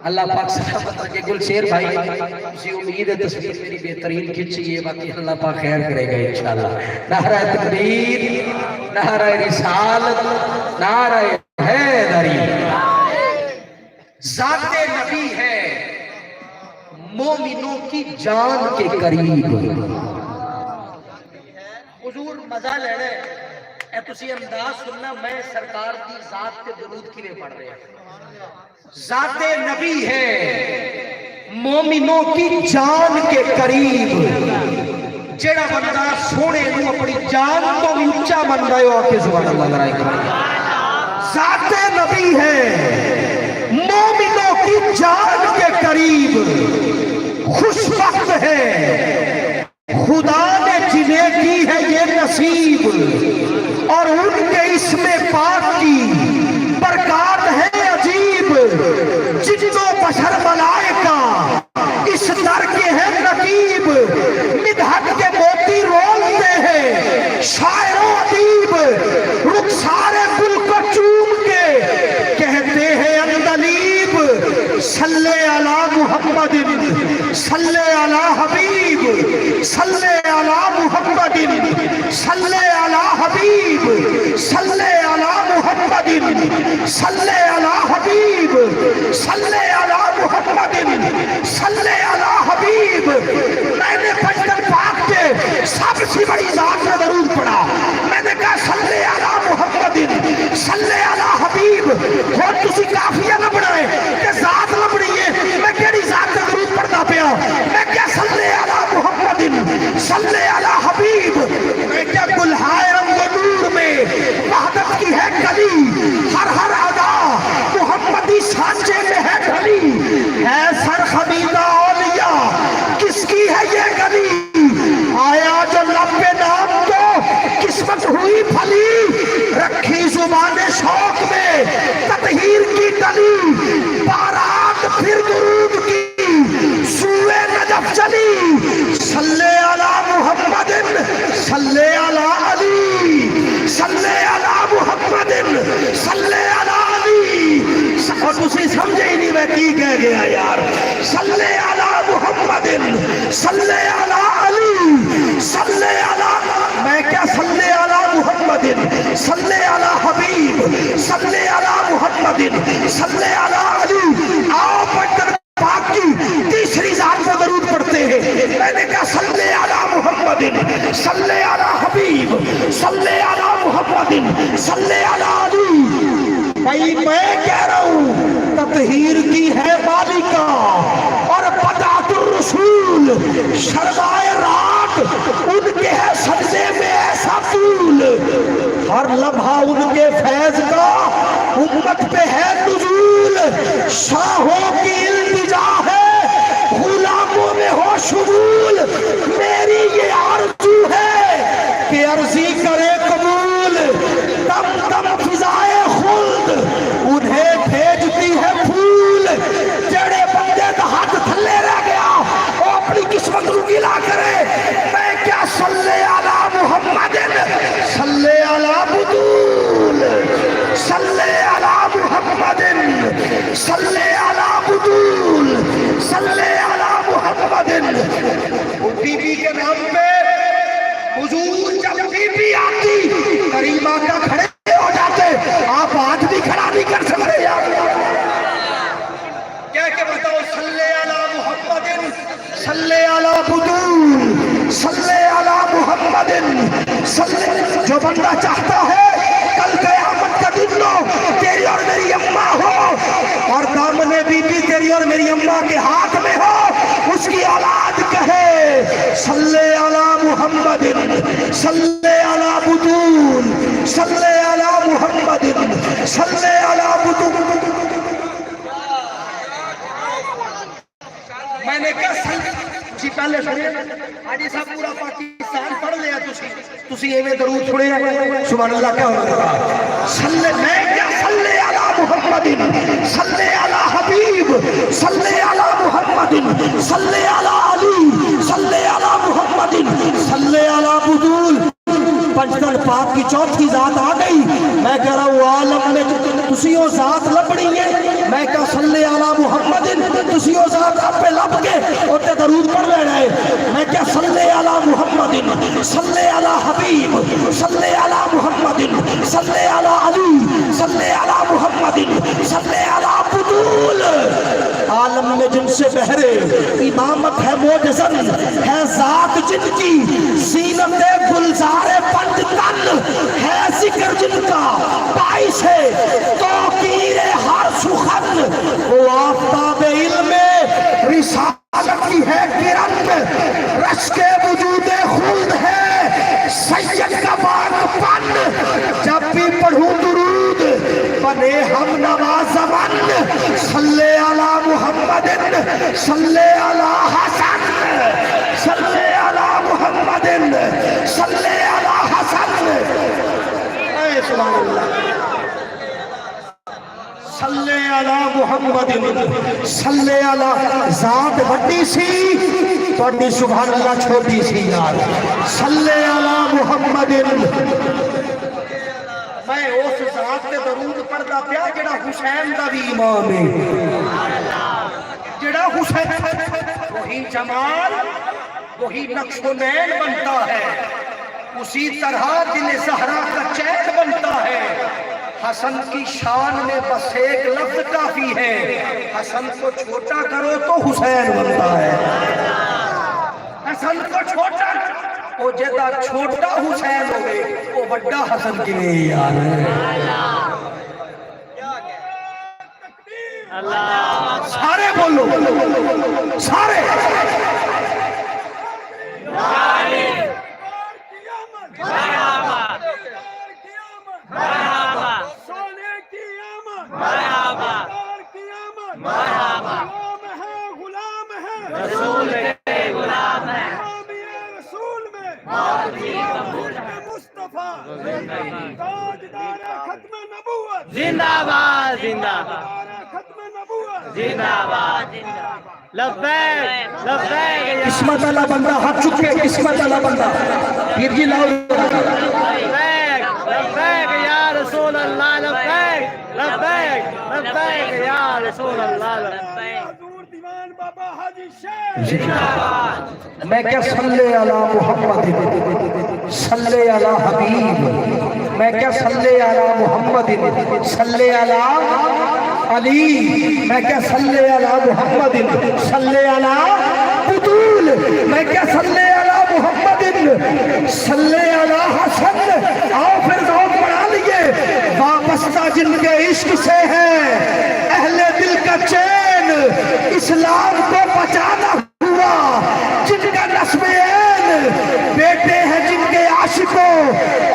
اللہ پاک سلامت رکھے. گلشیر بھائی اسی امید ہے تصویر میری بہترین کھچی ہے، باقی اللہ پاک خیر کرے گا انشاءاللہ. نعرہ تکبیر، نعرہ رسالت، نعرہ حیدری. ذات نبی ہے مومنوں کی جان کے قریب. حضور مزہ لے رہے اے تسی انداز سننا. میں سرکار کی ذات کے درود کی میں پڑھ رہے ہیں. ذات نبی ہے مومنوں کی جان کے قریب. جڑا بندہ سونے نو اپنی جان تو بھی اونچا بن رہے ہو کہ سبحان اللہ لڑائی کریں. ذات نبی ہے مومنوں کی جان کے قریب. خوش وقت ہے خدا نے جنہیں کی ہے یہ نصیب، اور ان کے اسم پاک کی برکات ہے محمد صلی علی حبیب صلی علی محمد صلی علی حبیب صلی علی محمد صلی علی حبیب صلی علی محمد صلی علی حبیب. میں نے فجر پاک کے سب سے بڑی ذات میں درود پڑھا. میں نے کہا صلی علی محمد صلی علی حبیب. اور تسی کافیہ نہ بڑھائے کہ ذات نہ بڑھیے. میں کہڑی ذات کا درود پڑھنا پیا. میں کیا صلی علی محمد صلی علی حبیب. میں کیا گلہائے رنگ و نور میں وحدت کی ہے کلی. ہر ہر ادا محمدی سانچے میں ہے ڈھلی. ہے سر خمیدہ اولیاء کس کی ہے یہ گلی. آیا جو لب پہ نام کو قسمت ہوئی پھلی. رکھی زبان شوق میں تطہیر کی ڈلی. بارات پھر درود کی سوئے نجف چلی. صلی علی محمد صلی علی علی صلی علی محمد صلی علی علی. اور تسی سمجھے ہی نہیں میں کی کہہ گیا یار. صلی علی محمد صلی علی علی صلی علی. میں کیا صلی علی محمد صلی علی حبیب صلی علی محمد صلی علی علی. آؤ پڑھ پاک کی تیسری ذات میں درود پڑھتے ہیں. میں نے کہا صلی علی محمد صلی علی حبیب صلی علی محمد صلی علی علی. بھائی میں کہہ رہا ہوں تطہیر کی ہے مالکہ اور بدعت الرسول. شربائے رات ان کے ہے سجدے میں ایسا طول. ہر لمحہ ان کے فیض کا امت پہ ہے نزول. شاہوں کی التجا ہے غلاموں میں ہو شمول. میری یہ آرزو ہے کہ عرضی کرے قبول. دم دم فضائے خلد انہیں بھیجتی ہے پھول. جڑے بندے دا ہاتھ تھلے رہ گیا وہ اپنی قسمت کو گلا کرے. میں کیا صلی علی محمد صلی علی بدول صلی علی محمد صلی علی بدول صلی علی محمد. بی بی کے نام پہ حضور جب بی بی آتی قریب آقا کھڑے ہو جاتے. آپ ہاتھ بھی کھڑا نہیں کر سکتے یار. کہہ کے بتاؤ صلی علی محمد صلی علی بدول صلی علی محمد صلی. جو بندہ چاہتا ہے کل قیامت کا دن لو تیری اور میری اماں ہو اور دامن بی بی تیری اور میری اماں کے ہاتھ میں ہو. اس کی اولاد کہے صلی علی محمد صلی علی بدول صلی علی محمد صلی علی بدول. میں نے کہا جی پہلے سنیے حاجی صاحب پورا پاکستان پڑھ لیا تسی ایویں درود پڑھے. سبحان اللہ کیا ہوگا. صلی میں کیا صلی علی محمد صلی علی حبیب صلی علی محمد صلی علی علی صلی علی محمد صلی علی بدول. پنجتن پاک کی چوتھی ذات آ گئی. میں کہہ رہا ہوں عالم میں تسی وہ ذات لبڑی ہے. میں کہا صلی علی محمد تسی وہ ذات آپ پہ لب کے اور تے درود پڑھ لینا ہے. میں کہا صلی علی محمد صلی علی حبیب صلی علی محمد صلی علی علی صلی علی محمد صلی علی بدول. عالم میں جن سے بہرے امامت ہے موجزن ہے ذات جن کی زینت گلزار پنج تن ہے ذکر جن کا باعث ہے توقیر ہر سخن. وہ آفتاب علم رسالت کی ہے کرن رشک وجود خلد ہے سید کا پاک پن. جب بھی پڑھوں درود بنے ہم نواز زبان. صلی علی محمد صلی علی حسن صلی علی محمد صلی علی حسن. اے سبحان اللہ. صلی علی محمد صلی علی. ذات بڑی سی بڑی سبحان اللہ چھوٹی سی یار. صلی علی محمد. میں اس ذات تے درود پڑھدا پیا جڑا حسین دا بھی امام ہے. جڑا حسین وہی جمال وہی نقش و نین بنتا ہے، اسی طرح دل زہرا کا چین بنتا ہے۔ حسن کی شان میں بس ایک لفظ کافی ہے، حسن کو چھوٹا کرو تو حسین بنتا ہے۔ حسن کو چھوٹا وہ جدا چھوٹا حسین ہوئے وہ بڑا حسن کے لیے یار ہے۔ سارے بولو سارے زندہ باد زندہ زندہ باد لبیک لبیک قسمت والا بندہ ہاتھ چکے، قسمت والا بندہ پیر جی لاؤ لبیک لبیک یا رسول اللہ لبیک لبیک لبیک یا رسول اللہ لبیک میں کیا صلی علی محمد صلی علی حبیب، میں کیا صلی علی محمد صلی علی علی، میں کیا صلی علی محمد صلی علی بطول، میں کیا صلی علی محمد صلی علی حسن۔ آؤ پھر ذوق بڑھا لیے، وابستہ جن کے عشق سے ہے اہل دل کا چین، اسلام کو بچانا ہوا جن کا نسب عین، بیٹے ہیں جن کے عاشقوں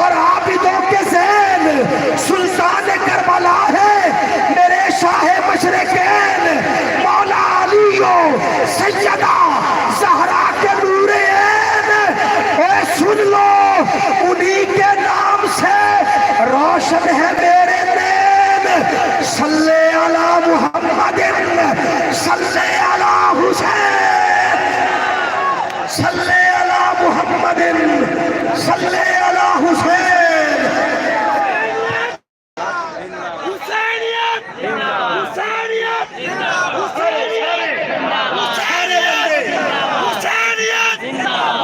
اور عابدوں کے زین، سلطان کربلا ہے میرے شاہ مشرقین، مولا علی و سیدہ زہرا کے نور عین۔ اے سن لو انہی کے نام سے روشن ہے میرے نین، صلی علی محمد صلی علی حسین، صلی علی محمد صلی علی حسین۔ حسینیت حسینیت حسینیت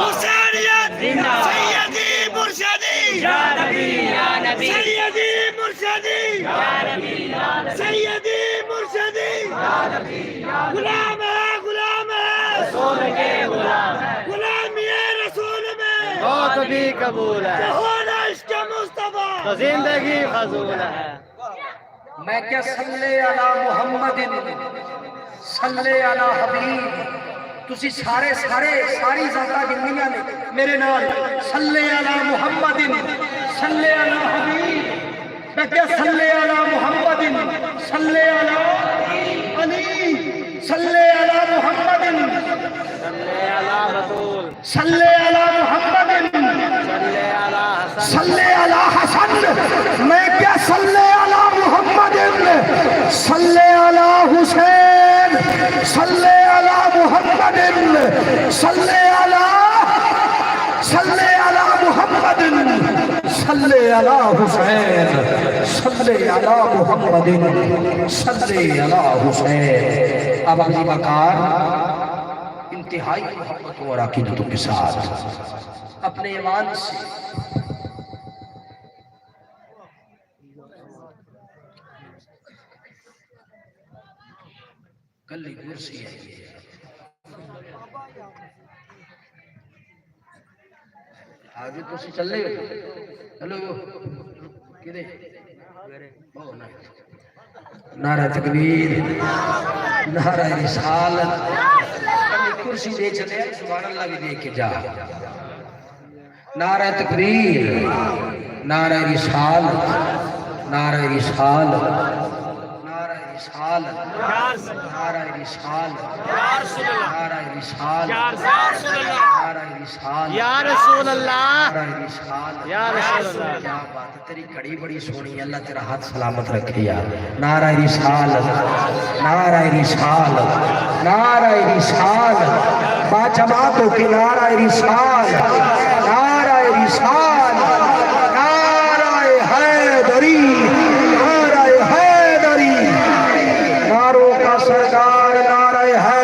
حسینیت سیدی مرشدی یا نبی یا نبی، سیدی مرشدی یا نبی یا نبی، سیدی مرشدی یا نبی یا نبی، غلام ہے غلام ہے رسول کے غلام ہے، غلامی رسول میں موت بھی قبول ہے، ہونا عشق مصطفیٰ تو زندگی فضول ہے۔ میں کیا صلی علی محمد صلی علی حبیب، تسی سارے ساری ذاتہ جنیاں نے میرے نال صلی علی محمد صلی علی حبیب، میں کیا صلی علی محمد صلی علی علی، صلی علی محمد صلی علی بطول، صلی علی محمد صلی علی حسن، صلی علی حسن، میں کیا صلی علی محمد صلی علی حسین، صلی علی محمد صلی علی محمد صلی علی حسین، صلی علی محمد صلی علی حسین۔ اب اگلی مقام انتہائی محبت اور عقیدتوں کے ساتھ اپنے ایمان سے کلی کرسی ہے آگے تو سے چل رہے ہو، چلو کدے نعرہ تکبیر، نعرہ رسالت، کلی کرسی دے چلے سبحان اللہ بھی دے کے جا، نعرہ تکبیر، نعرہ رسالت، نعرہ رسالت، نعرہ رسالت، نعرہ رسالت، نعرہ رسالت، نعرہ رسالت، یا رسول اللہ نعرہ رسالت، یا رسول اللہ۔ کیا بات ہے، تیری کڑی بڑی سونی ہے، اللہ تیرا ہاتھ سلامت رکھے یار۔ نعرہ رسالت، نعرہ رسالت، نعرہ رسالت، با جماعتوں کی نعرہ رسالت، نعرہ رسالت، نعرہ حیدری، نعرہ حیدری، نعروں کا سردار نعرہ حیدری۔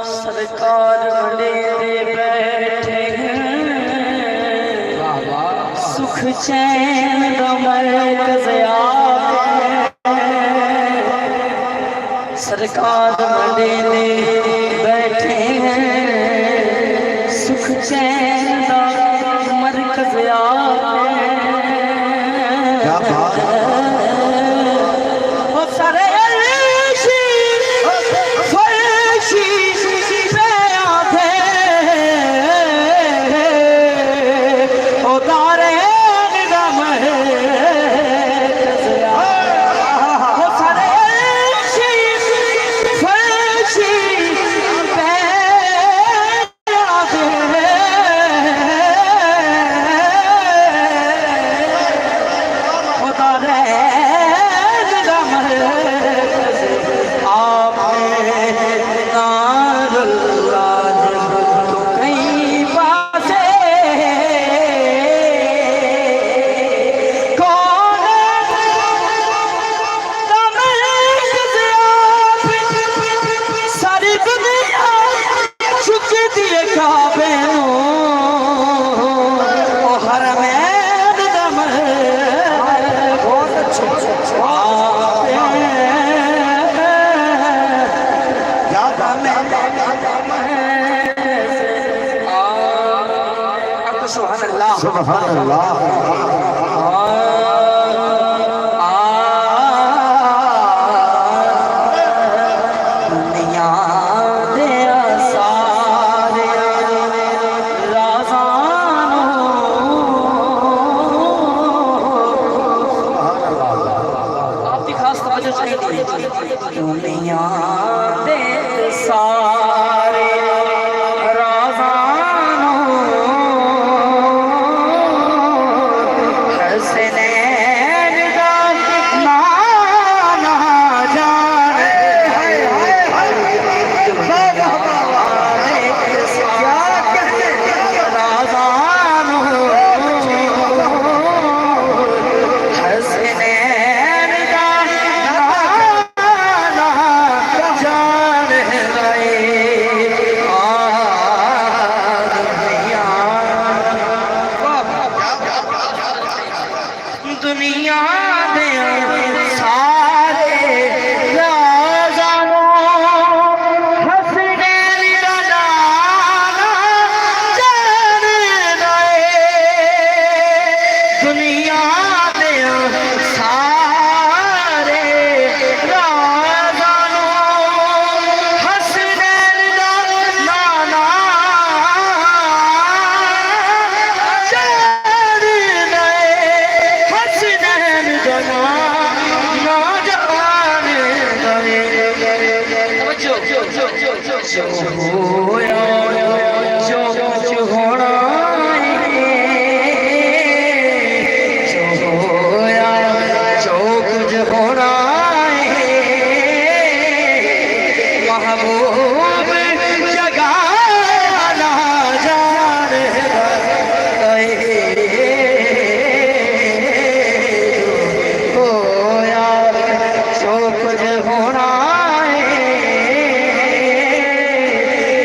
سرکار وڈیرے بیٹھے ہیں سکھ چین دا مرکز آپ سرکار وڈیرے بیٹھے ہیں سکھ چین دا مرکز آپ سبحان اللہ دنیا دیا سارے رازانوں آپ کی خاص توجہ چاہیے دنیا دے سارے دنیا دے سارے رازانوں حسنین دا نانا جان دے دنیا دے سارے رازانوں حسنین دا نانا جان جو ہویا جو کچھ ہونا جو ہویا جو کچھ ہونا محبوب جگانا جان ہویا جو کچھ ہونا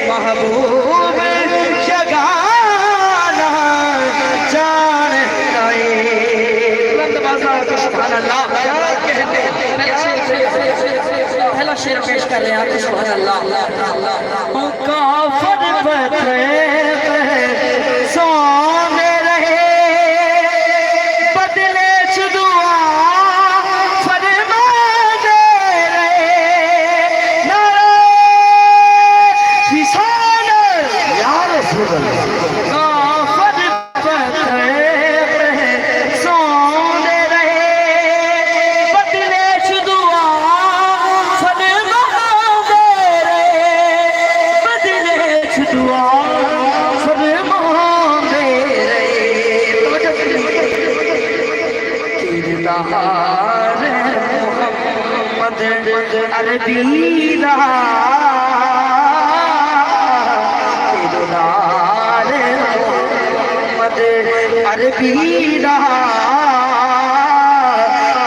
محبوب جگانا جان سبحان اللہ پہلا شعر پیش کر رہے ہیں سبحان اللہ کافر سونے رہے بدلے دعا فرماتے رہے یا رسول اللہ سونے رہے بدلے دعا فرماتے رہے بدلے دعا فرماتے رہے کردار محمد محمد عربی دا دلال محمد عربی دا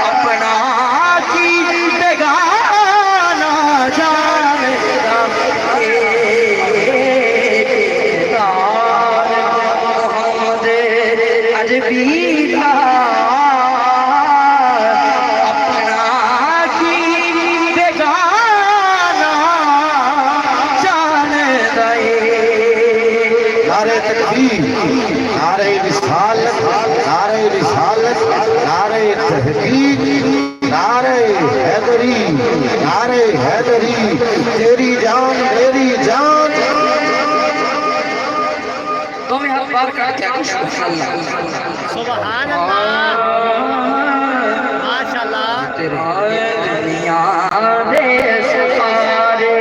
اپنا کی بیگانہ جانتا دلال محمد عربی دا نعرہ رسالت، نعرہ رسالت، نعرہ تحقیق، نعرہ حیدری، نعرہ حیدری، تیری جان میری جان. تو میں ہر بار کہا کیا کچھ سبحان اللہ ماشاءاللہ دنیا دے سفارے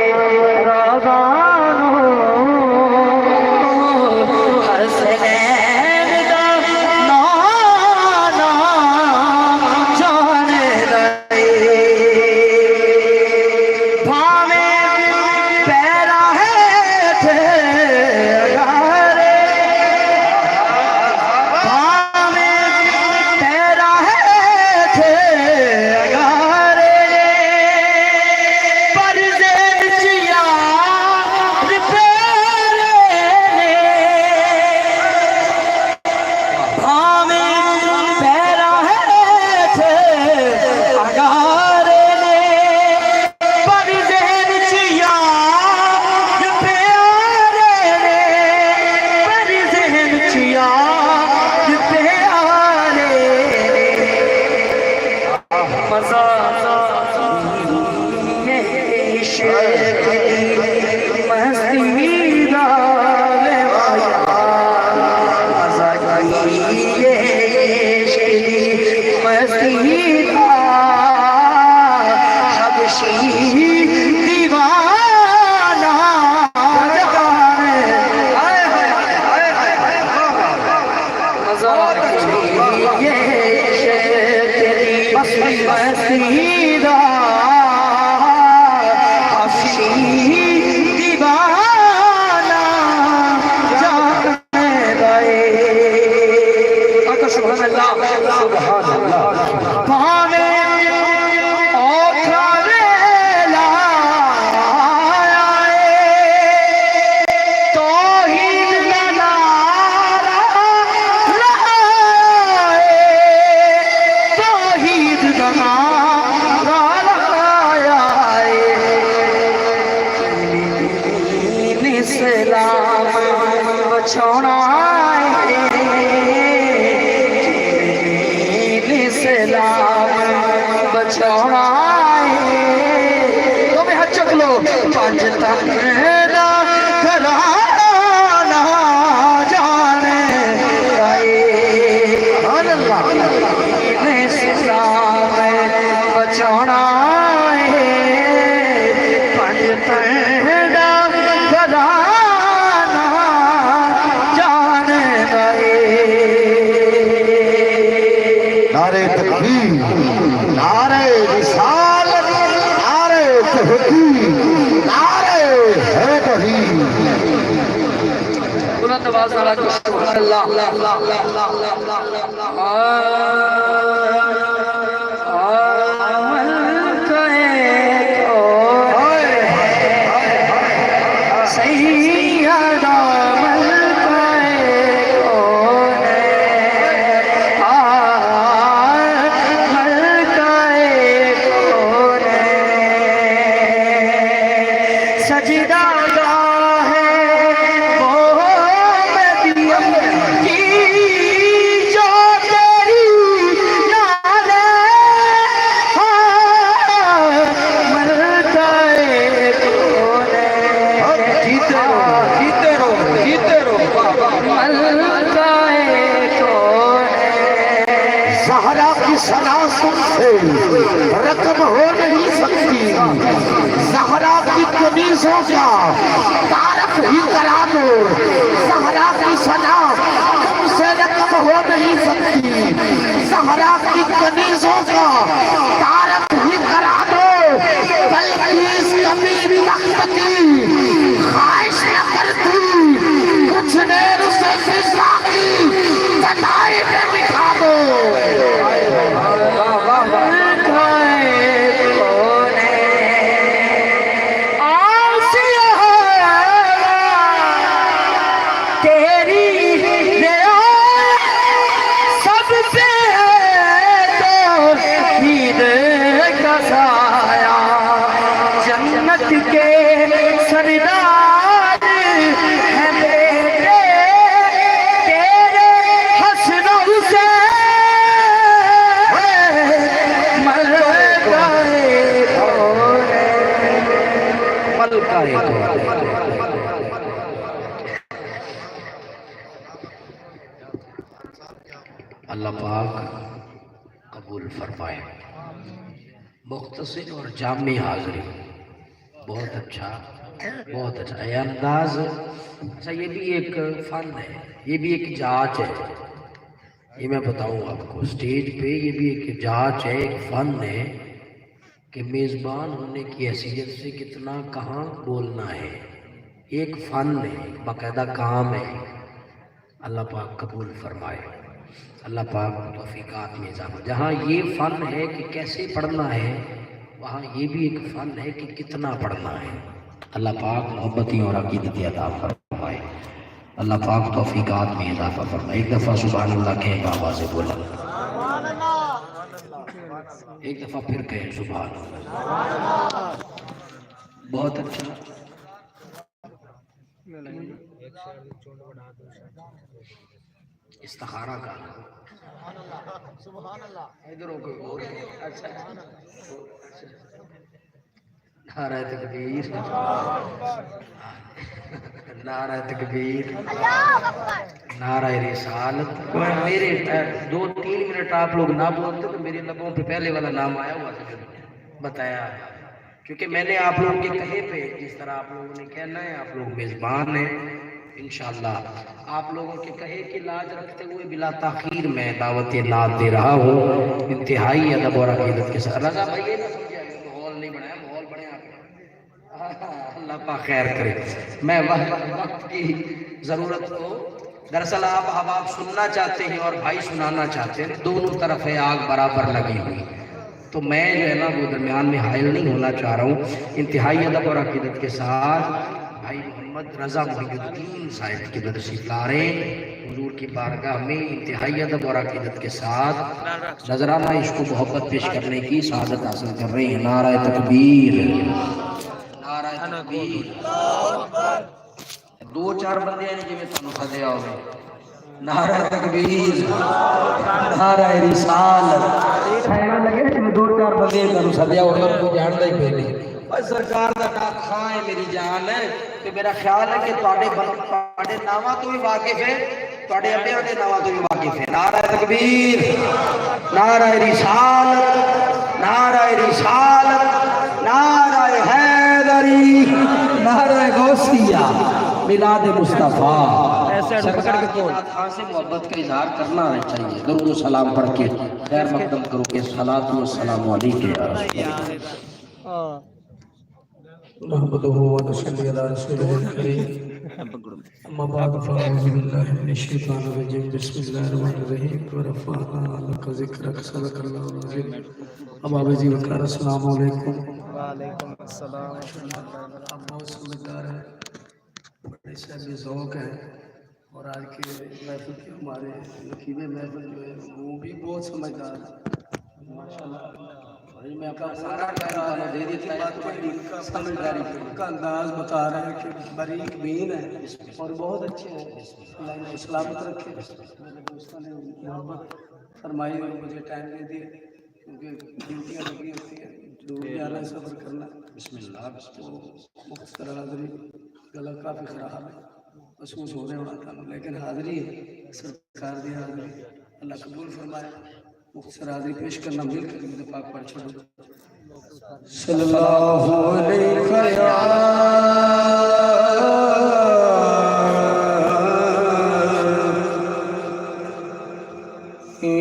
روانو حسنین دا نانا جان دے بھاویں پیرا ہے تھے نعرہ تکبیر، نعرہ رسالت، نعرہ تحقیق، نعرہ حیدری. بلند آواز والا کو سبحان زہرا کی سناسن سے رقم ہو نہیں سکتی، زہرا کی کنیزوں کا تعارف ہی کرا دو، زہرا کی سنا تم سے رقم ہو نہیں سکتی، زہرا کی کنیزوں کا تعارف ہی کرا دو. مختصر اور جامع حاضری، بہت اچھا، بہت اچھا یہ انداز۔ اچھا یہ بھی ایک فن ہے، یہ بھی ایک جانچ ہے، یہ میں بتاؤں آپ کو اسٹیج پہ یہ بھی ایک جانچ ہے، ایک فن ہے کہ میزبان ہونے کی حیثیت سے کتنا کہاں بولنا ہے، ایک فن ہے، باقاعدہ کام ہے۔ اللہ پاک قبول فرمائے، اللہ پاک توفیقات میں اضافہ۔ جہاں یہ فن ہے کہ کیسے پڑھنا ہے، وہاں یہ بھی ایک فن ہے کہ کتنا پڑھنا ہے۔ اللہ پاک محبتی اور عقیدتی عطا فرمائے، اللہ پاک توفیقات میں اضافہ فرمائے۔ ایک دفعہ سبحان اللہ کہیں بابا سے بولا، ایک دفعہ پھر کہیں سبحان اللہ۔ بہت اچھا۔ استخارہ کا ادھر ہو کوئی اور اچھا نعرہ تکبیر، نعرہ تکبیر، نعرہ رسالت۔ میرے 2-3 منٹ آپ لوگ نہ بولتے تو میرے لبوں پہ پہلے والا نام آیا ہوا تھا بتایا، کیونکہ میں نے آپ لوگوں کے کہے پہ جس طرح آپ لوگوں نے کہنا ہے، آپ لوگ میزبان ہیں انشاءاللہ، آپ لوگوں کے کہے کہ لاج رکھتے ہوئے بلا تاخیر میں دعوت نعت دے رہا ہوں انتہائی ادب اور عقیدت کے ساتھ۔ رضا بھائی یہ نہ سمجھے ماحول نہیں بنایا، ماحول بنے آپ اللہ پاک خیر کرے۔ میں وقت کی ضرورت کو دراصل آپ احباب سننا چاہتے ہیں اور بھائی سنانا چاہتے ہیں، دونوں طرف ہے آگ برابر لگی ہوئی، تو میں جو ہے نا وہ درمیان میں حائل نہیں ہونا چاہ رہا ہوں۔ انتہائی ادب اور عقیدت کے ساتھ بھائی محمد رضا محی الدین صاحب کی تشریف لا رہے ہیں حضور کی بارگاہ میں، انتہائی ادب اور عقیدت کے ساتھ نذرانہ عشق و محبت پیش کرنے کی سعادت حاصل کر رہے ہیں۔ نعرہ تکبیر، نعرہ تکبیر۔ 2-4 بندے ہیں جی میں تانوں سدیا ہوئے، نعرہ تکبیر، نعرہ رسالت۔ اینا لگے کہ 2-4 بندے تانوں سدیا ہوئے اور کوئی جاندا ہی پہ نہیں۔ اور سرکار دا خاں ہے میری جان ہے، کہ میرا خیال ہے کہ تواڈے ناواں تو بھی واقف ہے، تواڈے ابے دے ناواں تو بھی واقف ہے۔ نعرہ تکبیر، نعرہ رسالت، نعرہ رسالت، نعرہ حیدری، نعرہ غوثیہ، میلاد مصطفیٰ۔ سرکار کے خاں سے محبت کا اظہار کرنا چاہیے، درود و سلام پڑھ کے خیر مقدم کرو کہ الصلاۃ والسلام علیک یا رسول اللہ۔ نحمده ونصلي على رسوله الكريم اما بعد فاعوذ بالله من الشيطان الرجيم بسم الله الرحمن الرحيم ورفعنا لك ذكرك صدق الله العظيم۔ ابا جی وقار السلام علیکم۔ وعلیکم السلام۔ آپ بہت سمجھدار ہیں، بڑے صاحب ذوق ہیں، اور آج کے محفل کے ہمارے رقیب محفل جو ہے وہ بھی بہت سمجھدار ہے ماشاءاللہ۔ میں اپنا سارا ٹائم دے دیتا ہے، سمجھداری کا انداز بتا رہے ہیں کہ باریک بین ہے اور بہت اچھے ہیں، اللہ انہیں سلامت رکھے۔ میرے دوستوں نے محبت فرمائی اور مجھے ٹائم دے دیا کیونکہ ڈیوٹیاں لگی ہوتی ہیں، دور جانا ہے، سفر کرنا۔ بسم اللہ بسم تو مختصر حاضری، گلا کافی خراب ہے، محسوس ہو رہے ہونا تھا، لیکن حاضری ہے، سرکار دی حاضری اللہ قبول فرمائے۔ مختصر حاضری پیش کرنا مل کر درود پاک پڑھ چھوڑو۔ صلی اللہ علیہ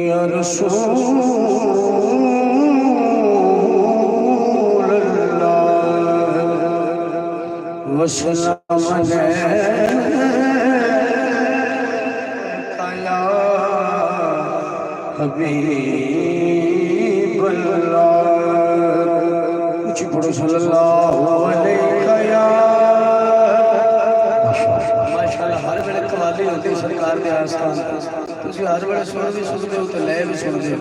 یا رسول اللہ وسلم علیہ حبیب اللہ، اچھی پڑھو صلی اللہ علیہ یا ماشاءاللہ۔ ہر ویلے قوالی ہوتی سرکار دے آستان، تسی ہر ویلے سن بھی سنتے ہو تو لے بھی سنتے ہو،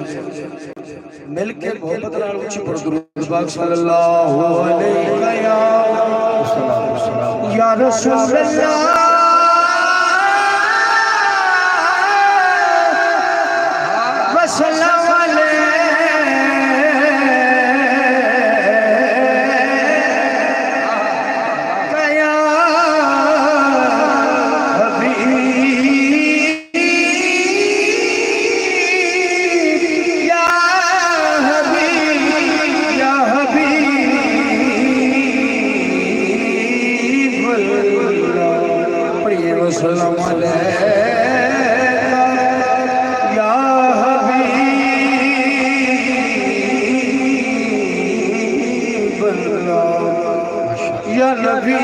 مل کے محبت نال اچھی پڑھو درود پاک صلی اللہ علیہ یا رسول اللہ وسلم یا یا نبی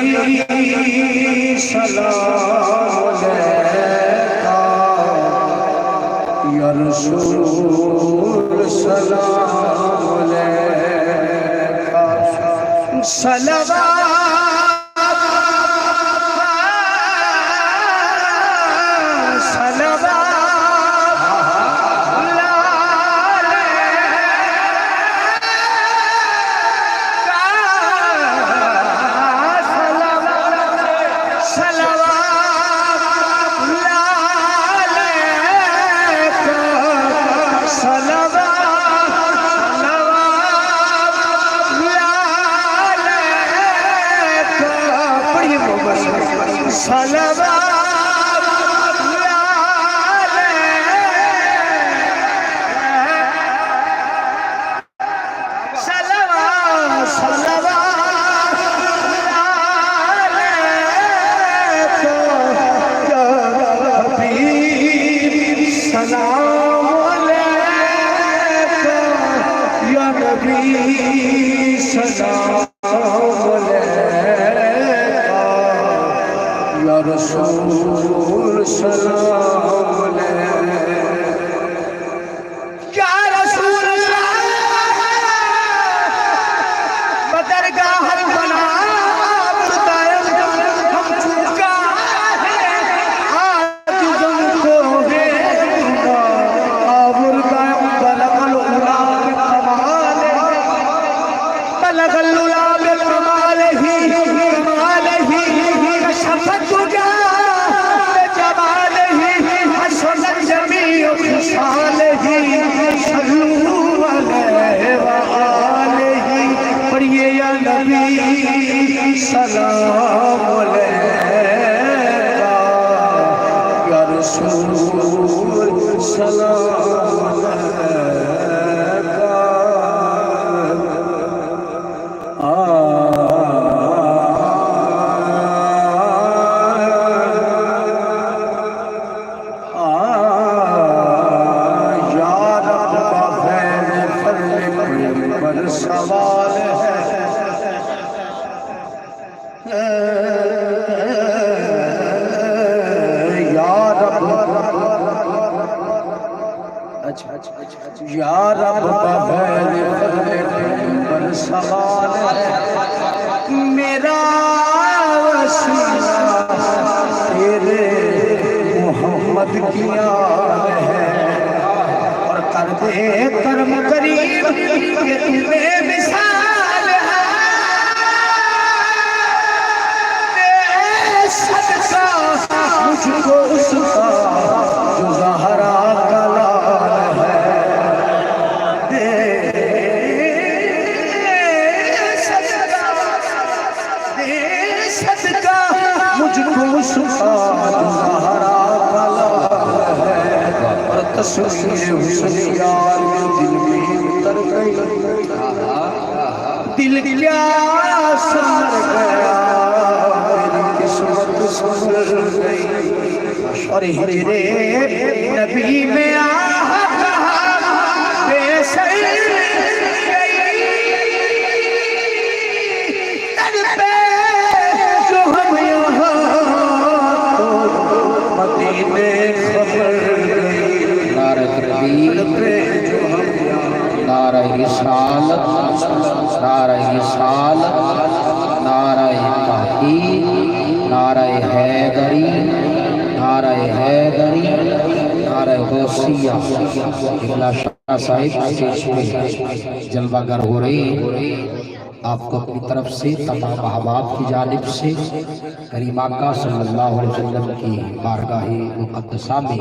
سلام علیکہ یا رسول سلام علیکہ صلوات رسول سلام یا رسول بدرگاہ بنا ہم چکا آج تم کو بلغ العلا بکمال ہی شفت سلام علیکہ یا رسول سلام علیکہ یا رب خیر فرق پر سوال ہے یا رب بغیر پر سوال ہے میرا وسیلہ تیرے محمد کی یاد ہے اور کر دے کرم کریم کہ تمہیں مثال ہے دے صدقہ مجھ کو اس کا جو زہرا کا لال ہے مجھ کو سفا زہرا کا لال ہے اور تصویر حسن یار دل میں اتر گئی دل کیا سمر گیا میری قسمت سمر گئی اور ہجرے نبی میں آہا کہا بے سر نعرہ رسالت نعرہ رسالت نعرہ تحقیق نعرہ حیدری نعرہ حیدری نعرہ غوثیہ قبلہ شاہ صاحب سے جلوہ گر ہو رہی ہیں آپ کو اپنی طرف سے تمام احباب کی جانب سے کریم آقا صلی اللہ علیہ وسلم کی بارگاہ مقدسہ میں